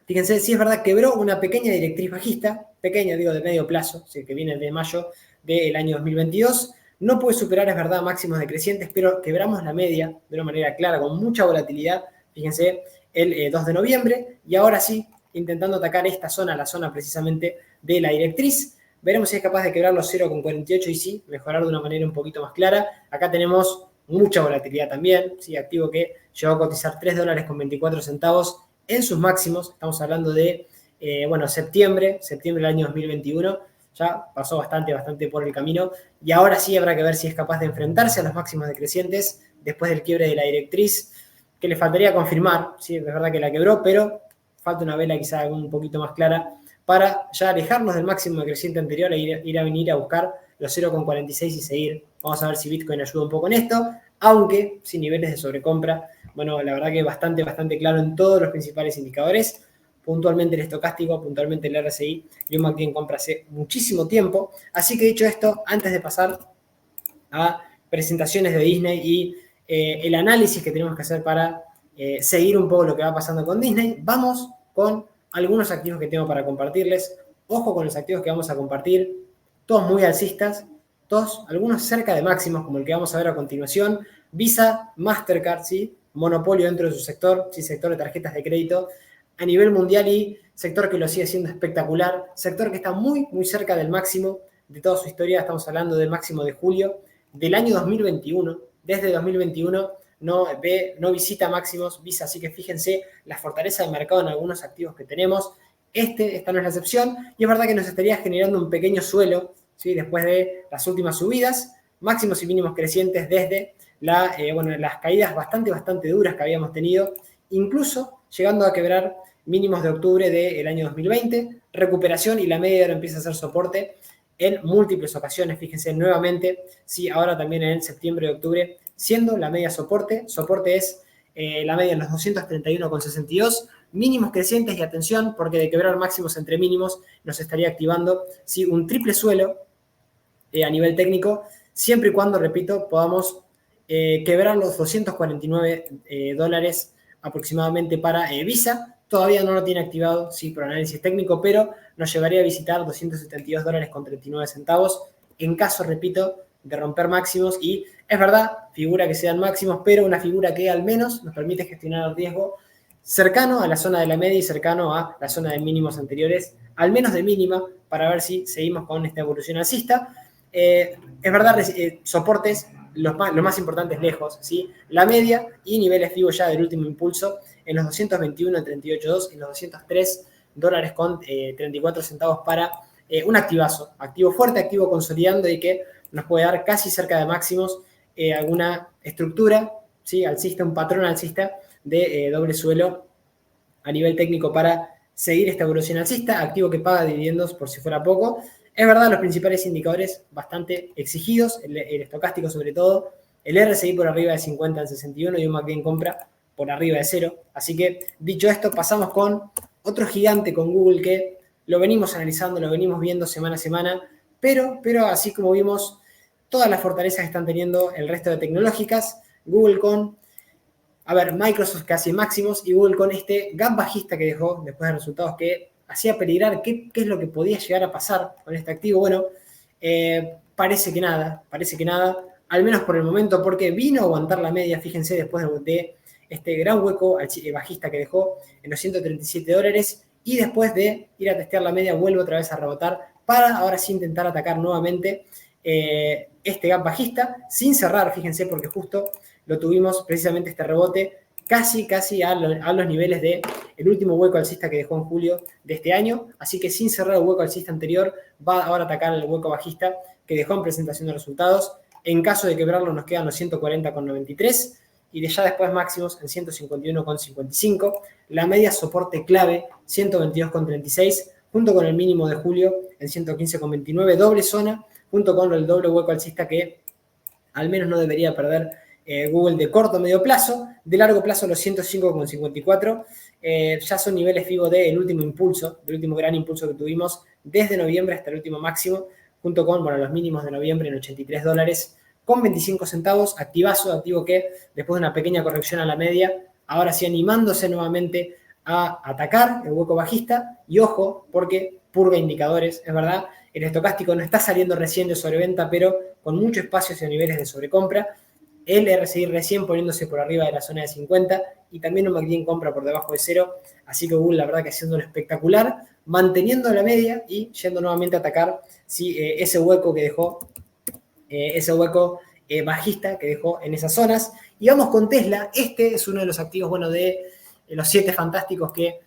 fíjense, sí es verdad, quebró una pequeña directriz bajista, pequeña, digo, de medio plazo, sí, que viene de mayo del año 2022. No puede superar, es verdad, máximos decrecientes, pero quebramos la media de una manera clara, con mucha volatilidad, fíjense, el 2 de noviembre, y ahora sí, intentando atacar esta zona, la zona precisamente de la directriz. Veremos si es capaz de quebrar los 0,48 y sí, mejorar de una manera un poquito más clara. Acá tenemos mucha volatilidad también, ¿sí? Activo que llegó a cotizar $3.24 en sus máximos. Estamos hablando de, septiembre del año 2021. Ya pasó bastante por el camino. Y ahora sí habrá que ver si es capaz de enfrentarse a los máximos decrecientes después del quiebre de la directriz, que le faltaría confirmar. Sí, es verdad que la quebró, pero falta una vela quizá un poquito más clara para ya alejarnos del máximo decreciente anterior e ir a buscar los 0,46 y seguir. Vamos a ver si Bitcoin ayuda un poco en esto, aunque sin niveles de sobrecompra. Bueno, la verdad que bastante claro en todos los principales indicadores, puntualmente el estocástico, puntualmente el RSI y un MACD en compra hace muchísimo tiempo. Así que dicho esto, antes de pasar a presentaciones de Disney y el análisis que tenemos que hacer para seguir un poco lo que va pasando con Disney, vamos con algunos activos que tengo para compartirles. Ojo con los activos que vamos a compartir, todos muy alcistas, todos, algunos cerca de máximos, como el que vamos a ver a continuación. Visa, Mastercard, ¿sí? Monopolio dentro de su sector, ¿sí? Sector de tarjetas de crédito a nivel mundial y sector que lo sigue siendo espectacular, sector que está muy cerca del máximo de toda su historia. Estamos hablando del máximo de julio del año 2021. Desde 2021 no visita máximos Visa, así que fíjense la fortaleza del mercado en algunos activos que tenemos. Esta no es la excepción, y es verdad que nos estaría generando un pequeño suelo, ¿sí? Después de las últimas subidas, máximos y mínimos crecientes desde las caídas bastante duras que habíamos tenido, incluso llegando a quebrar mínimos de octubre del año 2020, recuperación, y la media ahora empieza a hacer soporte en múltiples ocasiones. Fíjense nuevamente, sí, ahora también en septiembre y octubre, siendo la media soporte es la media en los 231,62, mínimos crecientes, y atención, porque de quebrar máximos entre mínimos nos estaría activando, sí, un triple suelo a nivel técnico, siempre y cuando, repito, podamos quebrar los $249 aproximadamente para Visa. Todavía no lo tiene activado, sí, por análisis técnico, pero nos llevaría a visitar $272,39 en caso, repito, de romper máximos. Y es verdad, figura que sean máximos, pero una figura que al menos nos permite gestionar el riesgo cercano a la zona de la media y cercano a la zona de mínimos anteriores, al menos de mínima, para ver si seguimos con esta evolución alcista. Es verdad, soportes, lo más importante es lejos, ¿sí? La media y niveles vivos ya del último impulso en los 221,38,2 y los $203,34 para un activazo, activo fuerte, activo consolidando y que nos puede dar casi cerca de máximos alguna estructura, ¿sí? Alcista, un patrón alcista de doble suelo a nivel técnico para seguir esta evolución alcista, activo que paga dividendos por si fuera poco. Es verdad, los principales indicadores bastante exigidos, el estocástico sobre todo, el RSI por arriba de 50 en 61 y un MACD en compra por arriba de 0. Así que, dicho esto, pasamos con otro gigante, con Google, que lo venimos analizando, lo venimos viendo semana a semana, pero así como vimos todas las fortalezas que están teniendo el resto de tecnológicas, Google con, Microsoft casi máximos y Google con este gap bajista que dejó después de resultados que hacía peligrar qué es lo que podía llegar a pasar con este activo. Bueno, parece que nada, al menos por el momento, porque vino a aguantar la media, fíjense, después de este gran hueco bajista que dejó en los $137, y después de ir a testear la media, vuelve otra vez a rebotar para ahora sí intentar atacar nuevamente este gap bajista, sin cerrar, fíjense, porque justo lo tuvimos precisamente este rebote casi a los niveles del último hueco alcista que dejó en julio de este año, así que sin cerrar el hueco alcista anterior, va ahora a atacar el hueco bajista que dejó en presentación de resultados. En caso de quebrarlo nos quedan los 140,93 y de ya después máximos en 151,55. La media soporte clave 122,36 junto con el mínimo de julio en 115,29, doble zona junto con el doble hueco alcista que al menos no debería perder Google de corto a medio plazo. De largo plazo los 105,54 ya son niveles FIBO del último impulso, del último gran impulso que tuvimos desde noviembre hasta el último máximo, junto con los mínimos de noviembre en $83 con 25 centavos, activo que después de una pequeña corrección a la media, ahora sí animándose nuevamente a atacar el hueco bajista, y ojo, porque purga indicadores, es verdad, el estocástico no está saliendo recién de sobreventa, pero con mucho espacio hacia niveles de sobrecompra, el RSI recién poniéndose por arriba de la zona de 50 y también un MACD en compra por debajo de 0, así que Google la verdad que haciéndolo espectacular, manteniendo la media y yendo nuevamente a atacar ese hueco que dejó, bajista que dejó en esas zonas. Y vamos con Tesla. Este es uno de los activos, de los 7 fantásticos que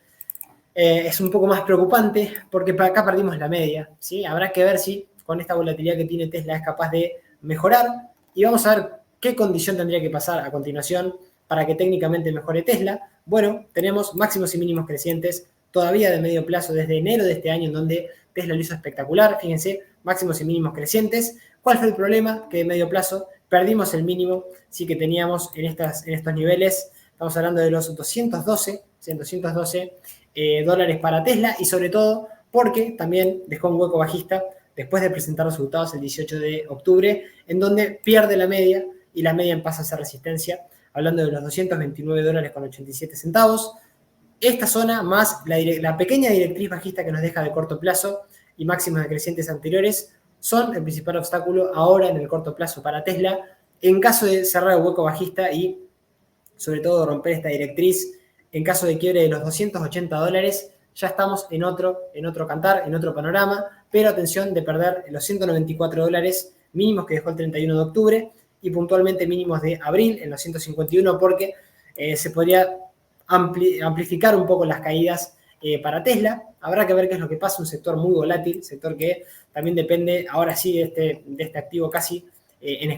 es un poco más preocupante porque para acá perdimos la media, ¿sí? Habrá que ver si con esta volatilidad que tiene Tesla es capaz de mejorar, y vamos a ver qué condición tendría que pasar a continuación para que técnicamente mejore Tesla. Bueno, tenemos máximos y mínimos crecientes todavía de medio plazo desde enero de este año, en donde Tesla lo hizo espectacular, fíjense, máximos y mínimos crecientes. ¿Cuál fue el problema? Que de medio plazo perdimos el mínimo, sí, que teníamos en estos niveles. Estamos hablando de los 212 dólares para Tesla, y sobre todo porque también dejó un hueco bajista después de presentar resultados el 18 de octubre, en donde pierde la media y la media pasa a ser resistencia, hablando de los $229,87. Esta zona más la pequeña directriz bajista que nos deja de corto plazo y máximos decrecientes anteriores son el principal obstáculo ahora en el corto plazo para Tesla. En caso de cerrar el hueco bajista y sobre todo romper esta directriz, en caso de quiebre de los $280, ya estamos en otro cantar, en otro panorama, pero atención de perder los $194 mínimos que dejó el 31 de octubre y puntualmente mínimos de abril en los 151, porque se podría amplificar un poco las caídas para Tesla. Habrá que ver qué es lo que pasa, un sector muy volátil, sector que también depende ahora sí de este activo casi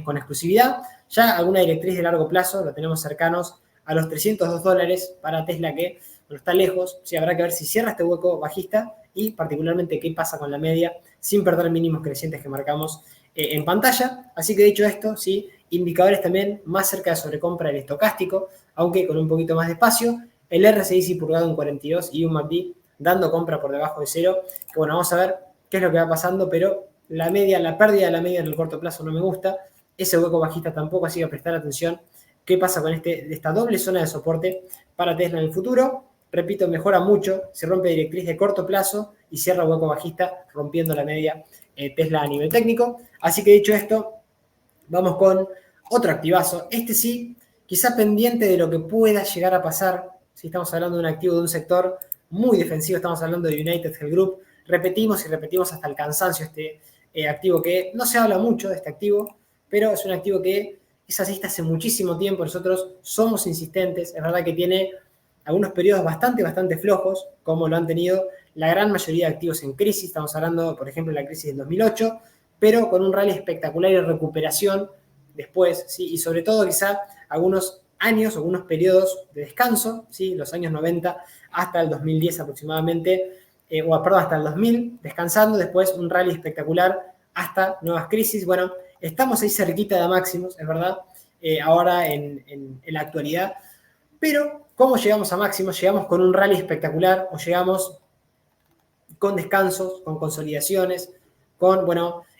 con exclusividad. Ya alguna directriz de largo plazo lo tenemos cercanos a los $302 para Tesla, que está lejos. Sí, habrá que ver si cierra este hueco bajista y particularmente qué pasa con la media sin perder mínimos crecientes que marcamos en pantalla. Así que dicho esto, sí, indicadores también más cerca de sobrecompra del estocástico, aunque con un poquito más de espacio. El RSI sí purgado en 42 y un MACD dando compra por debajo de 0. Que vamos a ver qué es lo que va pasando, pero la pérdida de la media en el corto plazo no me gusta. Ese hueco bajista tampoco, así que prestar atención qué pasa con esta doble zona de soporte para Tesla en el futuro. Repito, mejora mucho, se rompe directriz de corto plazo y cierra hueco bajista rompiendo la media Tesla a nivel técnico. Así que dicho esto, vamos con otro activazo. Este sí, quizá pendiente de lo que pueda llegar a pasar. Si estamos hablando de un activo de un sector muy defensivo, estamos hablando de United Health Group. Repetimos y repetimos hasta el cansancio este activo, que no se habla mucho de este activo, pero es un activo que es alcista hace muchísimo tiempo. Nosotros somos insistentes. Es verdad que tiene algunos periodos bastante flojos, como lo han tenido la gran mayoría de activos en crisis. Estamos hablando, por ejemplo, de la crisis del 2008, pero con un rally espectacular y recuperación después, ¿sí? Y sobre todo quizá algunos años, algunos periodos de descanso, ¿sí? Los años 90 hasta el 2010 aproximadamente, hasta el 2000, descansando, después un rally espectacular hasta nuevas crisis. Bueno, estamos ahí cerquita de máximos, es verdad, ahora en la actualidad, pero ¿cómo llegamos a máximos? ¿Llegamos con un rally espectacular o llegamos con descansos, con consolidaciones, con,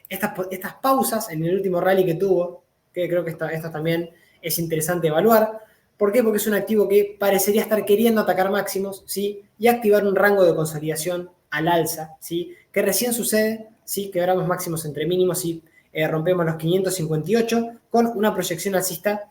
estas pausas en el último rally que tuvo, que creo que esto también es interesante evaluar? ¿Por qué? Porque es un activo que parecería estar queriendo atacar máximos, ¿sí? Y activar un rango de consolidación al alza, ¿sí? Que recién sucede, ¿sí? Quebramos máximos entre mínimos y rompemos los 558 con una proyección alcista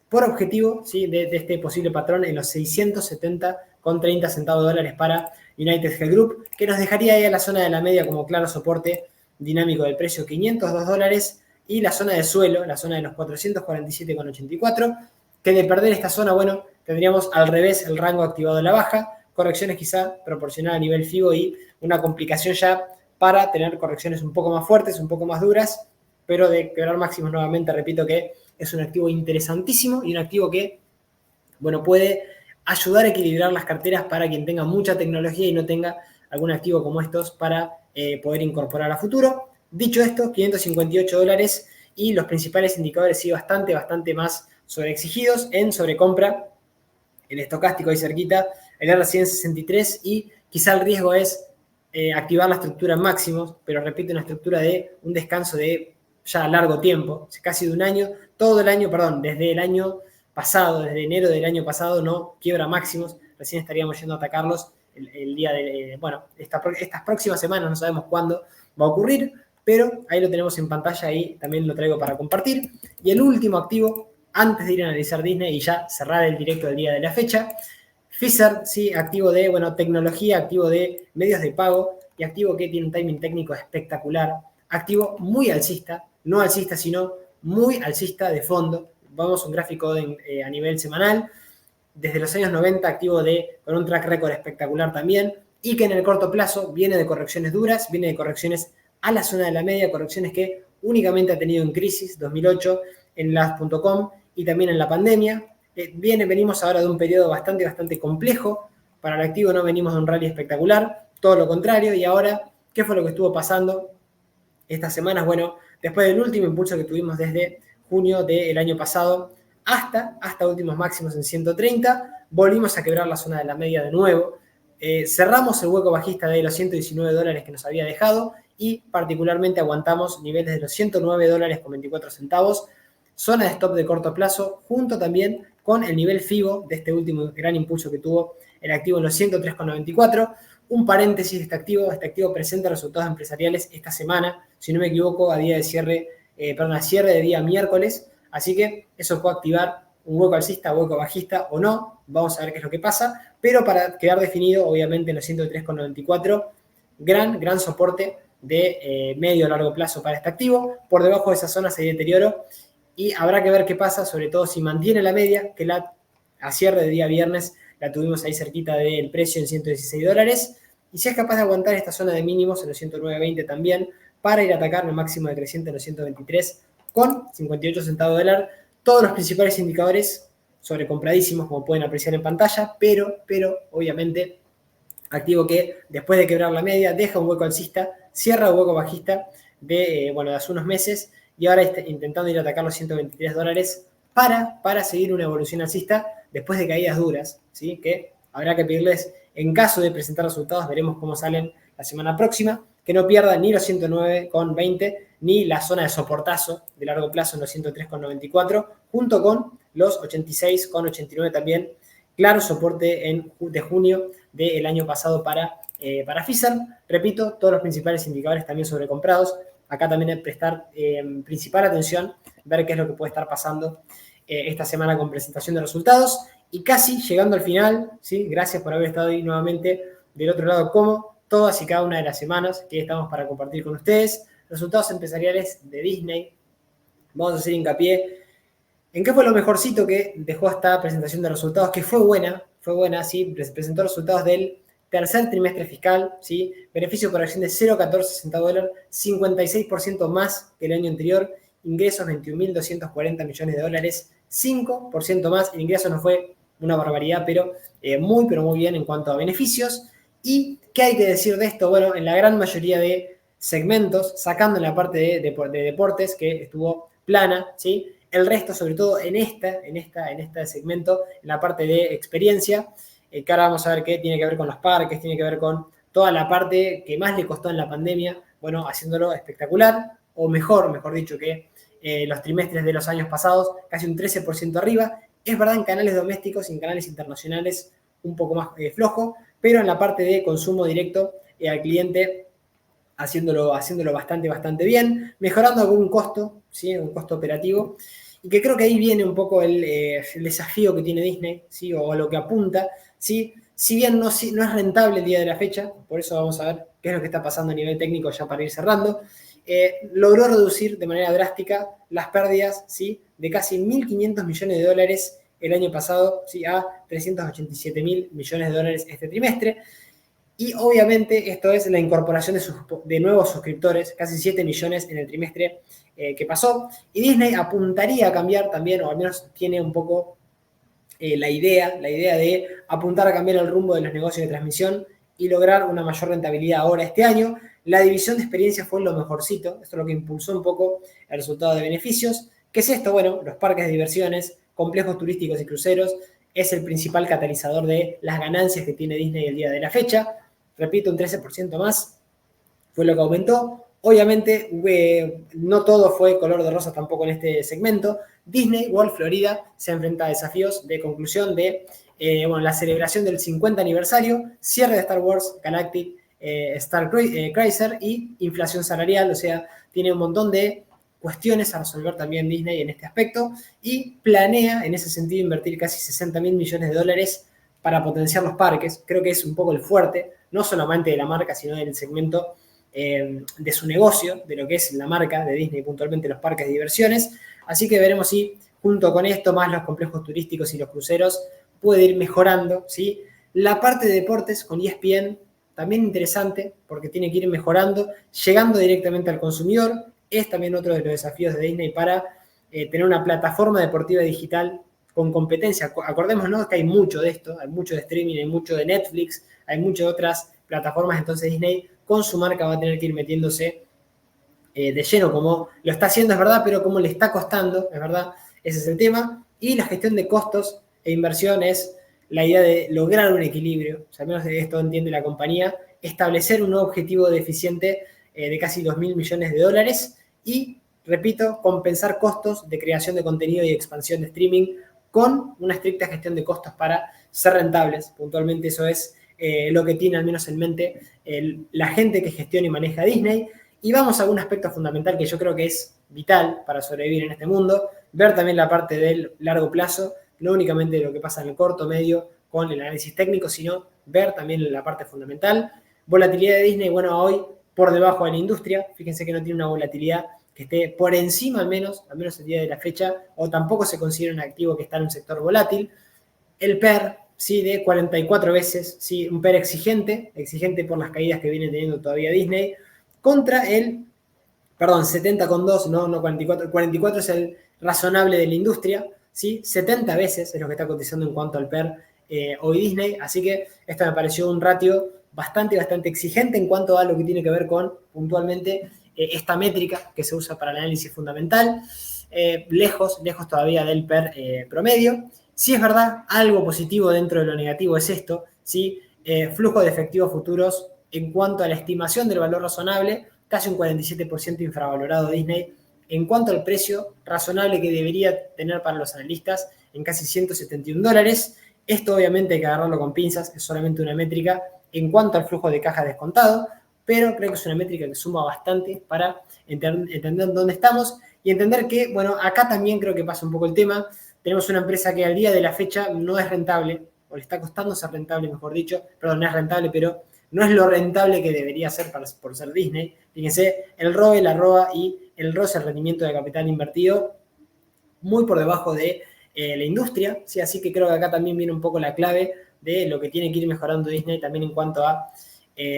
por objetivo, ¿sí?, de este posible patrón en los 670,30 centavos de dólares para United Health Group, que nos dejaría ahí a la zona de la media como claro soporte dinámico del precio, 502 dólares, y la zona de suelo, la zona de los 447,84, que de perder esta zona, bueno, tendríamos al revés el rango activado de la baja, correcciones quizá proporcionadas a nivel FIBO y una complicación ya para tener correcciones un poco más fuertes, un poco más duras, pero de quebrar máximos nuevamente, repito que es un activo interesantísimo y un activo que, bueno, puede ayudar a equilibrar las carteras para quien tenga mucha tecnología y no tenga algún activo como estos para poder incorporar a futuro. Dicho esto, 558 dólares y los principales indicadores sí bastante más sobreexigidos en sobrecompra. El estocástico ahí cerquita, el R163 y quizá el riesgo es activar la estructura en máximos, pero repito, una estructura de un descanso de ya largo tiempo, casi de un año, todo el año, perdón, desde el año pasado, desde enero del año pasado no quiebra máximos, recién estaríamos yendo a atacarlos el día de, bueno, estas próximas semanas, no sabemos cuándo va a ocurrir, pero ahí lo tenemos en pantalla y también lo traigo para compartir. Y el último activo, antes de ir a analizar Disney y ya cerrar el directo del día de la fecha, Pfizer, sí, activo de, bueno, tecnología, activo de medios de pago y activo que tiene un timing técnico espectacular, activo muy alcista, no alcista, sino muy alcista de fondo. Vamos a un gráfico a nivel semanal, desde los años 90, activo con un track record espectacular también, y que en el corto plazo viene de correcciones duras, viene de correcciones a la zona de la media, correcciones que únicamente ha tenido en crisis 2008 en las.com y también en la pandemia. Venimos ahora de un periodo bastante complejo. Para el activo no venimos de un rally espectacular, todo lo contrario. Y ahora, ¿qué fue lo que estuvo pasando estas semanas? Bueno, después del último impulso que tuvimos desde junio del año pasado hasta últimos máximos en 130, volvimos a quebrar la zona de la media de nuevo. Cerramos el hueco bajista de los 119 dólares que nos había dejado y particularmente aguantamos niveles de los 109 dólares con 24 centavos, zona de stop de corto plazo, junto también con el nivel FIBO de este último gran impulso que tuvo el activo en los 103,94. Un paréntesis de este activo presenta resultados empresariales esta semana, si no me equivoco, a cierre de día miércoles, así que eso puede activar un hueco alcista, hueco bajista o no, vamos a ver qué es lo que pasa, pero para quedar definido, obviamente en los 103,94, gran soporte de medio a largo plazo para este activo. Por debajo de esa zona hay deterioro y habrá que ver qué pasa, sobre todo si mantiene la media, que a cierre de día viernes la tuvimos ahí cerquita del precio en 116 dólares, y si es capaz de aguantar esta zona de mínimos en los 109.20 también, para ir a atacar el máximo decreciente en los 123 con 58 centavos de dólar. Todos los principales indicadores sobrecompradísimos, como pueden apreciar en pantalla, pero obviamente activo que después de quebrar la media deja un hueco alcista, cierra un hueco bajista de hace unos meses y ahora está intentando ir a atacar los 123 dólares para seguir una evolución alcista después de caídas duras, ¿sí? Que habrá que pedirles, en caso de presentar resultados, veremos cómo salen la semana próxima, que no pierdan ni los 109,20 ni la zona de soportazo de largo plazo en los 103,94, junto con los 86,89 también, claro soporte de junio del año pasado para Pfizer. Repito, todos los principales indicadores también sobrecomprados. Acá también hay que prestar principal atención, ver qué es lo que puede estar pasando esta semana con presentación de resultados. Y casi llegando al final, ¿sí? Gracias por haber estado ahí nuevamente del otro lado, como todas y cada una de las semanas que estamos para compartir con ustedes. Resultados empresariales de Disney. Vamos a hacer hincapié en qué fue lo mejorcito que dejó esta presentación de resultados, que fue buena, sí, presentó resultados del tercer trimestre fiscal, ¿sí? Beneficio por acción de 0,14 centavos de dólar, 56% más que el año anterior, ingresos 21.240 millones de dólares, 5% más. El ingreso no fue una barbaridad, pero muy bien en cuanto a beneficios. ¿Y qué hay que decir de esto? Bueno, en la gran mayoría de segmentos, sacando la parte de deportes, que estuvo plana, ¿sí? El resto, sobre todo en este segmento, en la parte de experiencia, que ahora vamos a ver qué tiene que ver con los parques, tiene que ver con toda la parte que más le costó en la pandemia, bueno, haciéndolo espectacular, o mejor dicho, que los trimestres de los años pasados, casi un 13% arriba. Es verdad, en canales domésticos y en canales internacionales un poco más flojo, pero en la parte de consumo directo al cliente haciéndolo bastante bien, mejorando algún costo, ¿sí? Un costo operativo, y que creo que ahí viene un poco el desafío que tiene Disney, ¿sí? O a lo que apunta, ¿sí? Si bien no es rentable el día de la fecha, por eso vamos a ver qué es lo que está pasando a nivel técnico ya para ir cerrando, logró reducir de manera drástica las pérdidas, ¿sí? De casi 1.500 millones de dólares el año pasado, ¿sí? A 387.000 millones de dólares este trimestre. Y obviamente esto es la incorporación de nuevos suscriptores, casi 7 millones en el trimestre que pasó. Y Disney apuntaría a cambiar también, o al menos tiene un poco la idea de apuntar a cambiar el rumbo de los negocios de transmisión y lograr una mayor rentabilidad ahora este año. La división de experiencias fue lo mejorcito, esto es lo que impulsó un poco el resultado de beneficios. ¿Qué es esto? Bueno, los parques de diversiones, complejos turísticos y cruceros es el principal catalizador de las ganancias que tiene Disney el día de la fecha. Repito, un 13% más fue lo que aumentó. Obviamente, no todo fue color de rosa tampoco en este segmento. Disney World Florida se enfrenta a desafíos de conclusión de la celebración del 50 aniversario, cierre de Star Wars Galactic, Star Cruiser y inflación salarial. O sea, tiene un montón de cuestiones a resolver también Disney en este aspecto y planea en ese sentido invertir casi 60.000 millones de dólares para potenciar los parques. Creo que es un poco el fuerte, no solamente de la marca, sino del segmento de su negocio, de lo que es la marca de Disney, puntualmente los parques de diversiones. Así que veremos si junto con esto, más los complejos turísticos y los cruceros, puede ir mejorando, ¿sí? La parte de deportes con ESPN, también interesante, porque tiene que ir mejorando, llegando directamente al consumidor. Es también otro de los desafíos de Disney para tener una plataforma deportiva digital con competencia. Acordémonos que hay mucho de esto, hay mucho de streaming, hay mucho de Netflix, hay muchas otras plataformas, entonces Disney con su marca va a tener que ir metiéndose de lleno, como lo está haciendo, es verdad, pero como le está costando, es verdad, ese es el tema. Y la gestión de costos e inversión es la idea de lograr un equilibrio, o sea, al menos de esto entiende la compañía, establecer un nuevo objetivo deficiente de casi 2.000 millones de dólares y, repito, compensar costos de creación de contenido y expansión de streaming con una estricta gestión de costos para ser rentables. Puntualmente eso es lo que tiene al menos en mente la gente que gestiona y maneja Disney. Y vamos a un aspecto fundamental que yo creo que es vital para sobrevivir en este mundo, ver también la parte del largo plazo, no únicamente lo que pasa en el corto, medio, con el análisis técnico, sino ver también la parte fundamental. Volatilidad de Disney, bueno, hoy por debajo de la industria, fíjense que no tiene una volatilidad que esté por encima al menos el día de la fecha, o tampoco se considera un activo que está en un sector volátil. El PER, ¿sí? De 44 veces, ¿sí? Un PER exigente por las caídas que viene teniendo todavía Disney, contra el, 70,2, no 44, 44 es el razonable de la industria, ¿sí? 70 veces es lo que está cotizando en cuanto al PER hoy Disney, así que esto me pareció un ratio bastante exigente en cuanto a lo que tiene que ver con, puntualmente, esta métrica que se usa para el análisis fundamental, lejos todavía del PER promedio. Sí es verdad, algo positivo dentro de lo negativo es esto, ¿sí? Flujo de efectivos futuros en cuanto a la estimación del valor razonable, casi un 47% infravalorado Disney, en cuanto al precio razonable que debería tener para los analistas, en casi 171 dólares. Esto obviamente hay que agarrarlo con pinzas, es solamente una métrica en cuanto al flujo de caja descontado, pero creo que es una métrica que suma bastante para entender dónde estamos y entender que, bueno, acá también creo que pasa un poco el tema. Tenemos una empresa que al día de la fecha no es rentable, o le está costando ser rentable, mejor dicho, perdón, no es rentable, pero no es lo rentable que debería ser por ser Disney. Fíjense, el ROE, la ROA y el ROS, el rendimiento de capital invertido, muy por debajo de la industria, ¿sí? Así que creo que acá también viene un poco la clave de lo que tiene que ir mejorando Disney también en cuanto a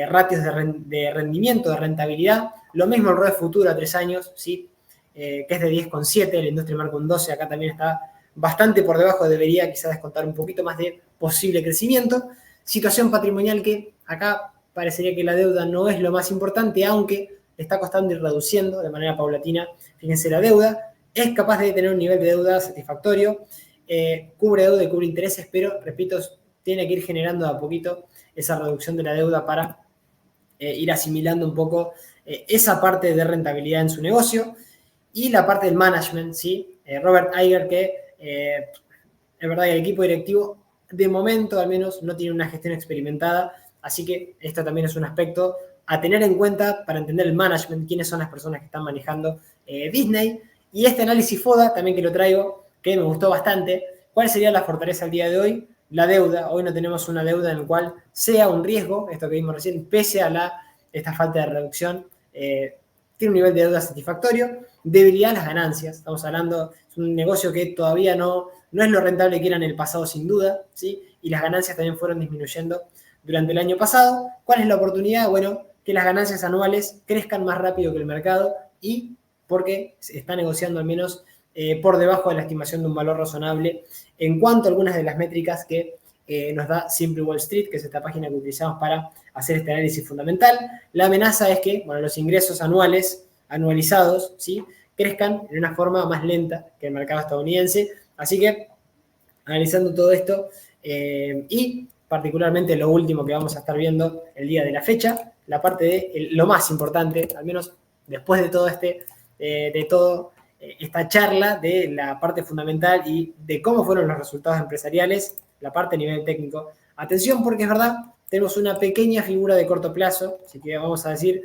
ratios de rendimiento, de rentabilidad. Lo mismo el ROE futuro a 3 años, ¿sí? Que es de 10,7, la industria marca un 12, acá también está bastante por debajo, debería quizás descontar un poquito más de posible crecimiento. Situación patrimonial que acá parecería que la deuda no es lo más importante, aunque le está costando ir reduciendo de manera paulatina. Fíjense, la deuda es capaz de tener un nivel de deuda satisfactorio, cubre deuda y cubre intereses, pero, repito, tiene que ir generando a poquito esa reducción de la deuda para ir asimilando un poco esa parte de rentabilidad en su negocio. Y la parte del management, ¿sí? Robert Iger, que es verdad que el equipo directivo, de momento al menos, no tiene una gestión experimentada, así que esto también es un aspecto a tener en cuenta para entender el management, quiénes son las personas que están manejando Disney. Y este análisis FODA, también que lo traigo, que me gustó bastante. ¿Cuál sería la fortaleza al día de hoy? La deuda. Hoy no tenemos una deuda en la cual sea un riesgo, esto que vimos recién, pese a esta falta de reducción, tiene un nivel de deuda satisfactorio. Debilidad en las ganancias. Estamos hablando, es un negocio que todavía no es lo rentable que era en el pasado, sin duda, ¿sí? Y las ganancias también fueron disminuyendo durante el año pasado. ¿Cuál es la oportunidad? Bueno, que las ganancias anuales crezcan más rápido que el mercado y porque se está negociando al menos por debajo de la estimación de un valor razonable en cuanto a algunas de las métricas que nos da Simple Wall Street, que es esta página que utilizamos para hacer este análisis fundamental. La amenaza es que los ingresos anualizados, ¿sí?, crezcan de una forma más lenta que el mercado estadounidense. Así que, analizando todo esto y particularmente lo último que vamos a estar viendo el día de la fecha, la parte de lo más importante, al menos después de todo esta charla de la parte fundamental y de cómo fueron los resultados empresariales, la parte a nivel técnico. Atención, porque es verdad, tenemos una pequeña figura de corto plazo, así que vamos a decir,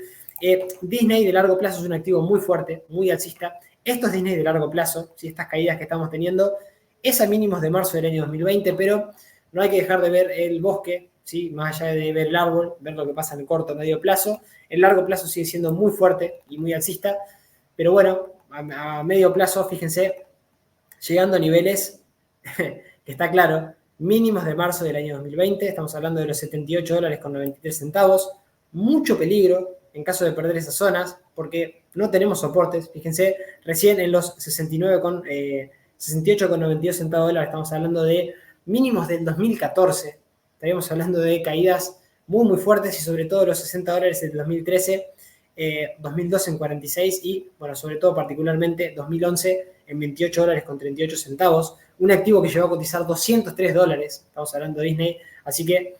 Disney de largo plazo es un activo muy fuerte, muy alcista. Esto es Disney de largo plazo, ¿sí? Estas caídas que estamos teniendo es a mínimos de marzo del año 2020, pero no hay que dejar de ver el bosque, ¿sí?, más allá de ver el árbol, ver lo que pasa en el corto o medio plazo. El largo plazo sigue siendo muy fuerte y muy alcista, pero bueno, a medio plazo, fíjense, llegando a niveles que está claro, mínimos de marzo del año 2020, estamos hablando de los $78.93, mucho peligro en caso de perder esas zonas, porque no tenemos soportes, fíjense, recién en los 68,92 centavos de dólar, estamos hablando de mínimos del 2014, estaríamos hablando de caídas muy, muy fuertes y sobre todo los $60 del 2013, 2012 en 46 y, bueno, sobre todo particularmente 2011 en $28.38, un activo que llegó a cotizar $203, estamos hablando de Disney, así que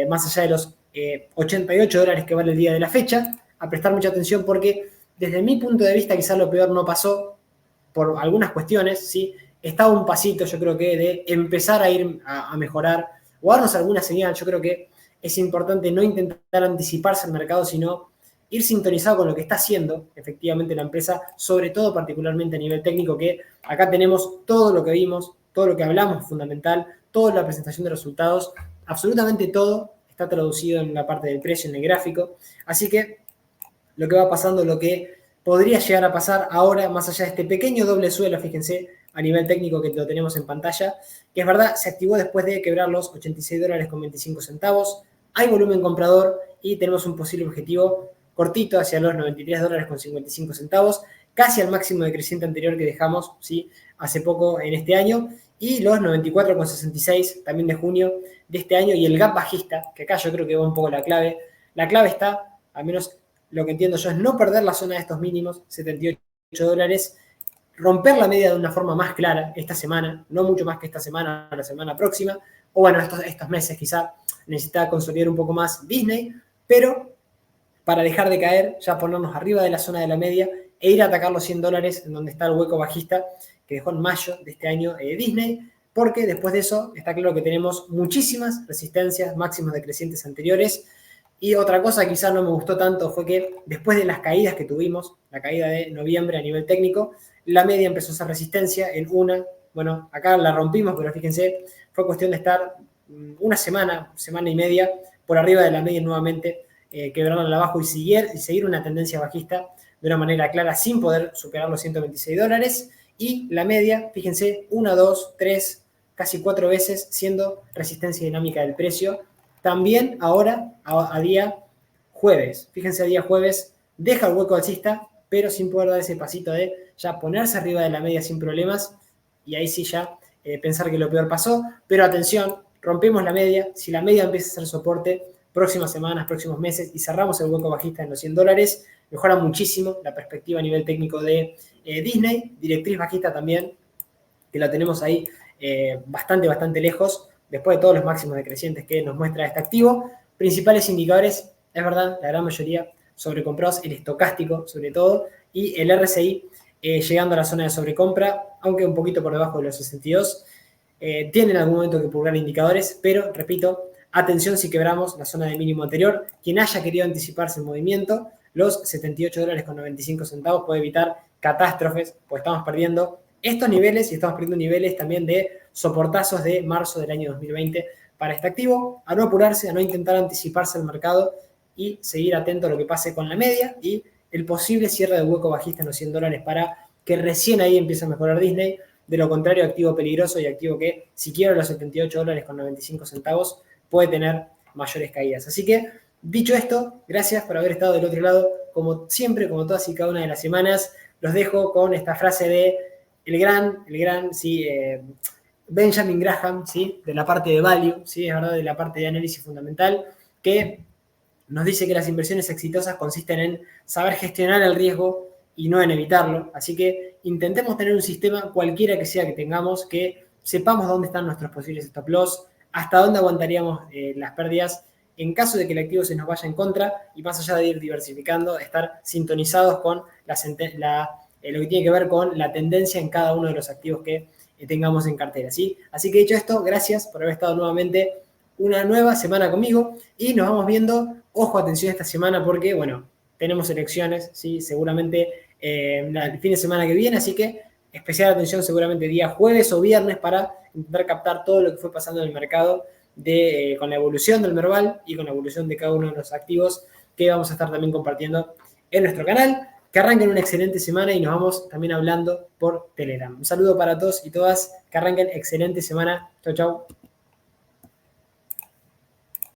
más allá de los $88 que vale el día de la fecha, a prestar mucha atención porque desde mi punto de vista quizás lo peor no pasó por algunas cuestiones, ¿sí? Está un pasito, yo creo que de empezar a ir a mejorar o darnos alguna señal. Yo creo que es importante no intentar anticiparse al mercado, sino ir sintonizado con lo que está haciendo efectivamente la empresa, sobre todo particularmente a nivel técnico, que acá tenemos todo lo que vimos, todo lo que hablamos fundamental, toda la presentación de resultados, absolutamente todo está traducido en la parte del precio, en el gráfico. Así que lo que va pasando, lo que podría llegar a pasar ahora, más allá de este pequeño doble suelo, fíjense, a nivel técnico que lo tenemos en pantalla, que es verdad, se activó después de quebrar los $86.25. Hay volumen comprador y tenemos un posible objetivo cortito hacia los $93.55, casi al máximo decreciente anterior que dejamos, ¿sí?, hace poco en este año, y los 94,66 también de junio de este año, y el gap bajista, que acá yo creo que va un poco la clave. La clave está, al menos lo que entiendo yo, es no perder la zona de estos mínimos, $78, romper la media de una forma más clara esta semana, no mucho más que esta semana, la semana próxima, o bueno, estos meses quizá necesita consolidar un poco más Disney, pero para dejar de caer, ya ponernos arriba de la zona de la media e ir a atacar los $100 en donde está el hueco bajista que dejó en mayo de este año Disney, porque después de eso está claro que tenemos muchísimas resistencias, máximos decrecientes anteriores. Y otra cosa que quizás no me gustó tanto fue que después de las caídas que tuvimos, la caída de noviembre a nivel técnico, la media empezó a hacer resistencia en bueno, acá la rompimos, pero fíjense, fue cuestión de estar una semana y media por arriba de la media nuevamente, quebrarla abajo y seguir una tendencia bajista de una manera clara sin poder superar los $126. Y la media, fíjense, 1, 2, 3, casi 4 veces siendo resistencia dinámica del precio. También ahora, a día jueves, fíjense, a día jueves deja el hueco alcista, pero sin poder dar ese pasito de ya ponerse arriba de la media sin problemas, y ahí sí ya pensar que lo peor pasó. Pero atención, rompemos la media, si la media empieza a ser soporte, próximas semanas, próximos meses, y cerramos el hueco bajista en los $100, mejora muchísimo la perspectiva a nivel técnico de Disney, directriz bajista también, que la tenemos ahí bastante lejos, después de todos los máximos decrecientes que nos muestra este activo. Principales indicadores, es verdad, la gran mayoría sobrecomprados, el estocástico sobre todo, y el RSI llegando a la zona de sobrecompra, aunque un poquito por debajo de los 62. Tienen en algún momento que purgar indicadores, pero repito, Atención si quebramos la zona de mínimo anterior. Quien haya querido anticiparse el movimiento, los $78.95 puede evitar catástrofes, pues estamos perdiendo estos niveles y estamos perdiendo niveles también de soportazos de marzo del año 2020 para este activo. A no apurarse, a no intentar anticiparse al mercado y seguir atento a lo que pase con la media y el posible cierre de hueco bajista en los $100 para que recién ahí empiece a mejorar Disney. De lo contrario, activo peligroso y activo que si quiero los $78.95 puede tener mayores caídas. Así que, dicho esto, gracias por haber estado del otro lado. Como siempre, como todas y cada una de las semanas, los dejo con esta frase de el gran, sí, Benjamin Graham, ¿sí? De la parte de value, ¿sí? Es verdad, de la parte de análisis fundamental, que nos dice que las inversiones exitosas consisten en saber gestionar el riesgo y no en evitarlo. Así que intentemos tener un sistema, cualquiera que sea que tengamos, que sepamos dónde están nuestros posibles stop loss, hasta dónde aguantaríamos las pérdidas en caso de que el activo se nos vaya en contra y más allá de ir diversificando, estar sintonizados con lo que tiene que ver con la tendencia en cada uno de los activos que tengamos en cartera, ¿sí? Así que dicho esto, gracias por haber estado nuevamente una nueva semana conmigo y nos vamos viendo. Ojo, atención esta semana porque, bueno, tenemos elecciones, ¿sí? Seguramente el fin de semana que viene, así que especial atención seguramente día jueves o viernes para intentar captar todo lo que fue pasando en el mercado con la evolución del Merval y con la evolución de cada uno de los activos que vamos a estar también compartiendo en nuestro canal. Que arranquen una excelente semana y nos vamos también hablando por Telegram. Un saludo para todos y todas. Que arranquen excelente semana. Chau, chau.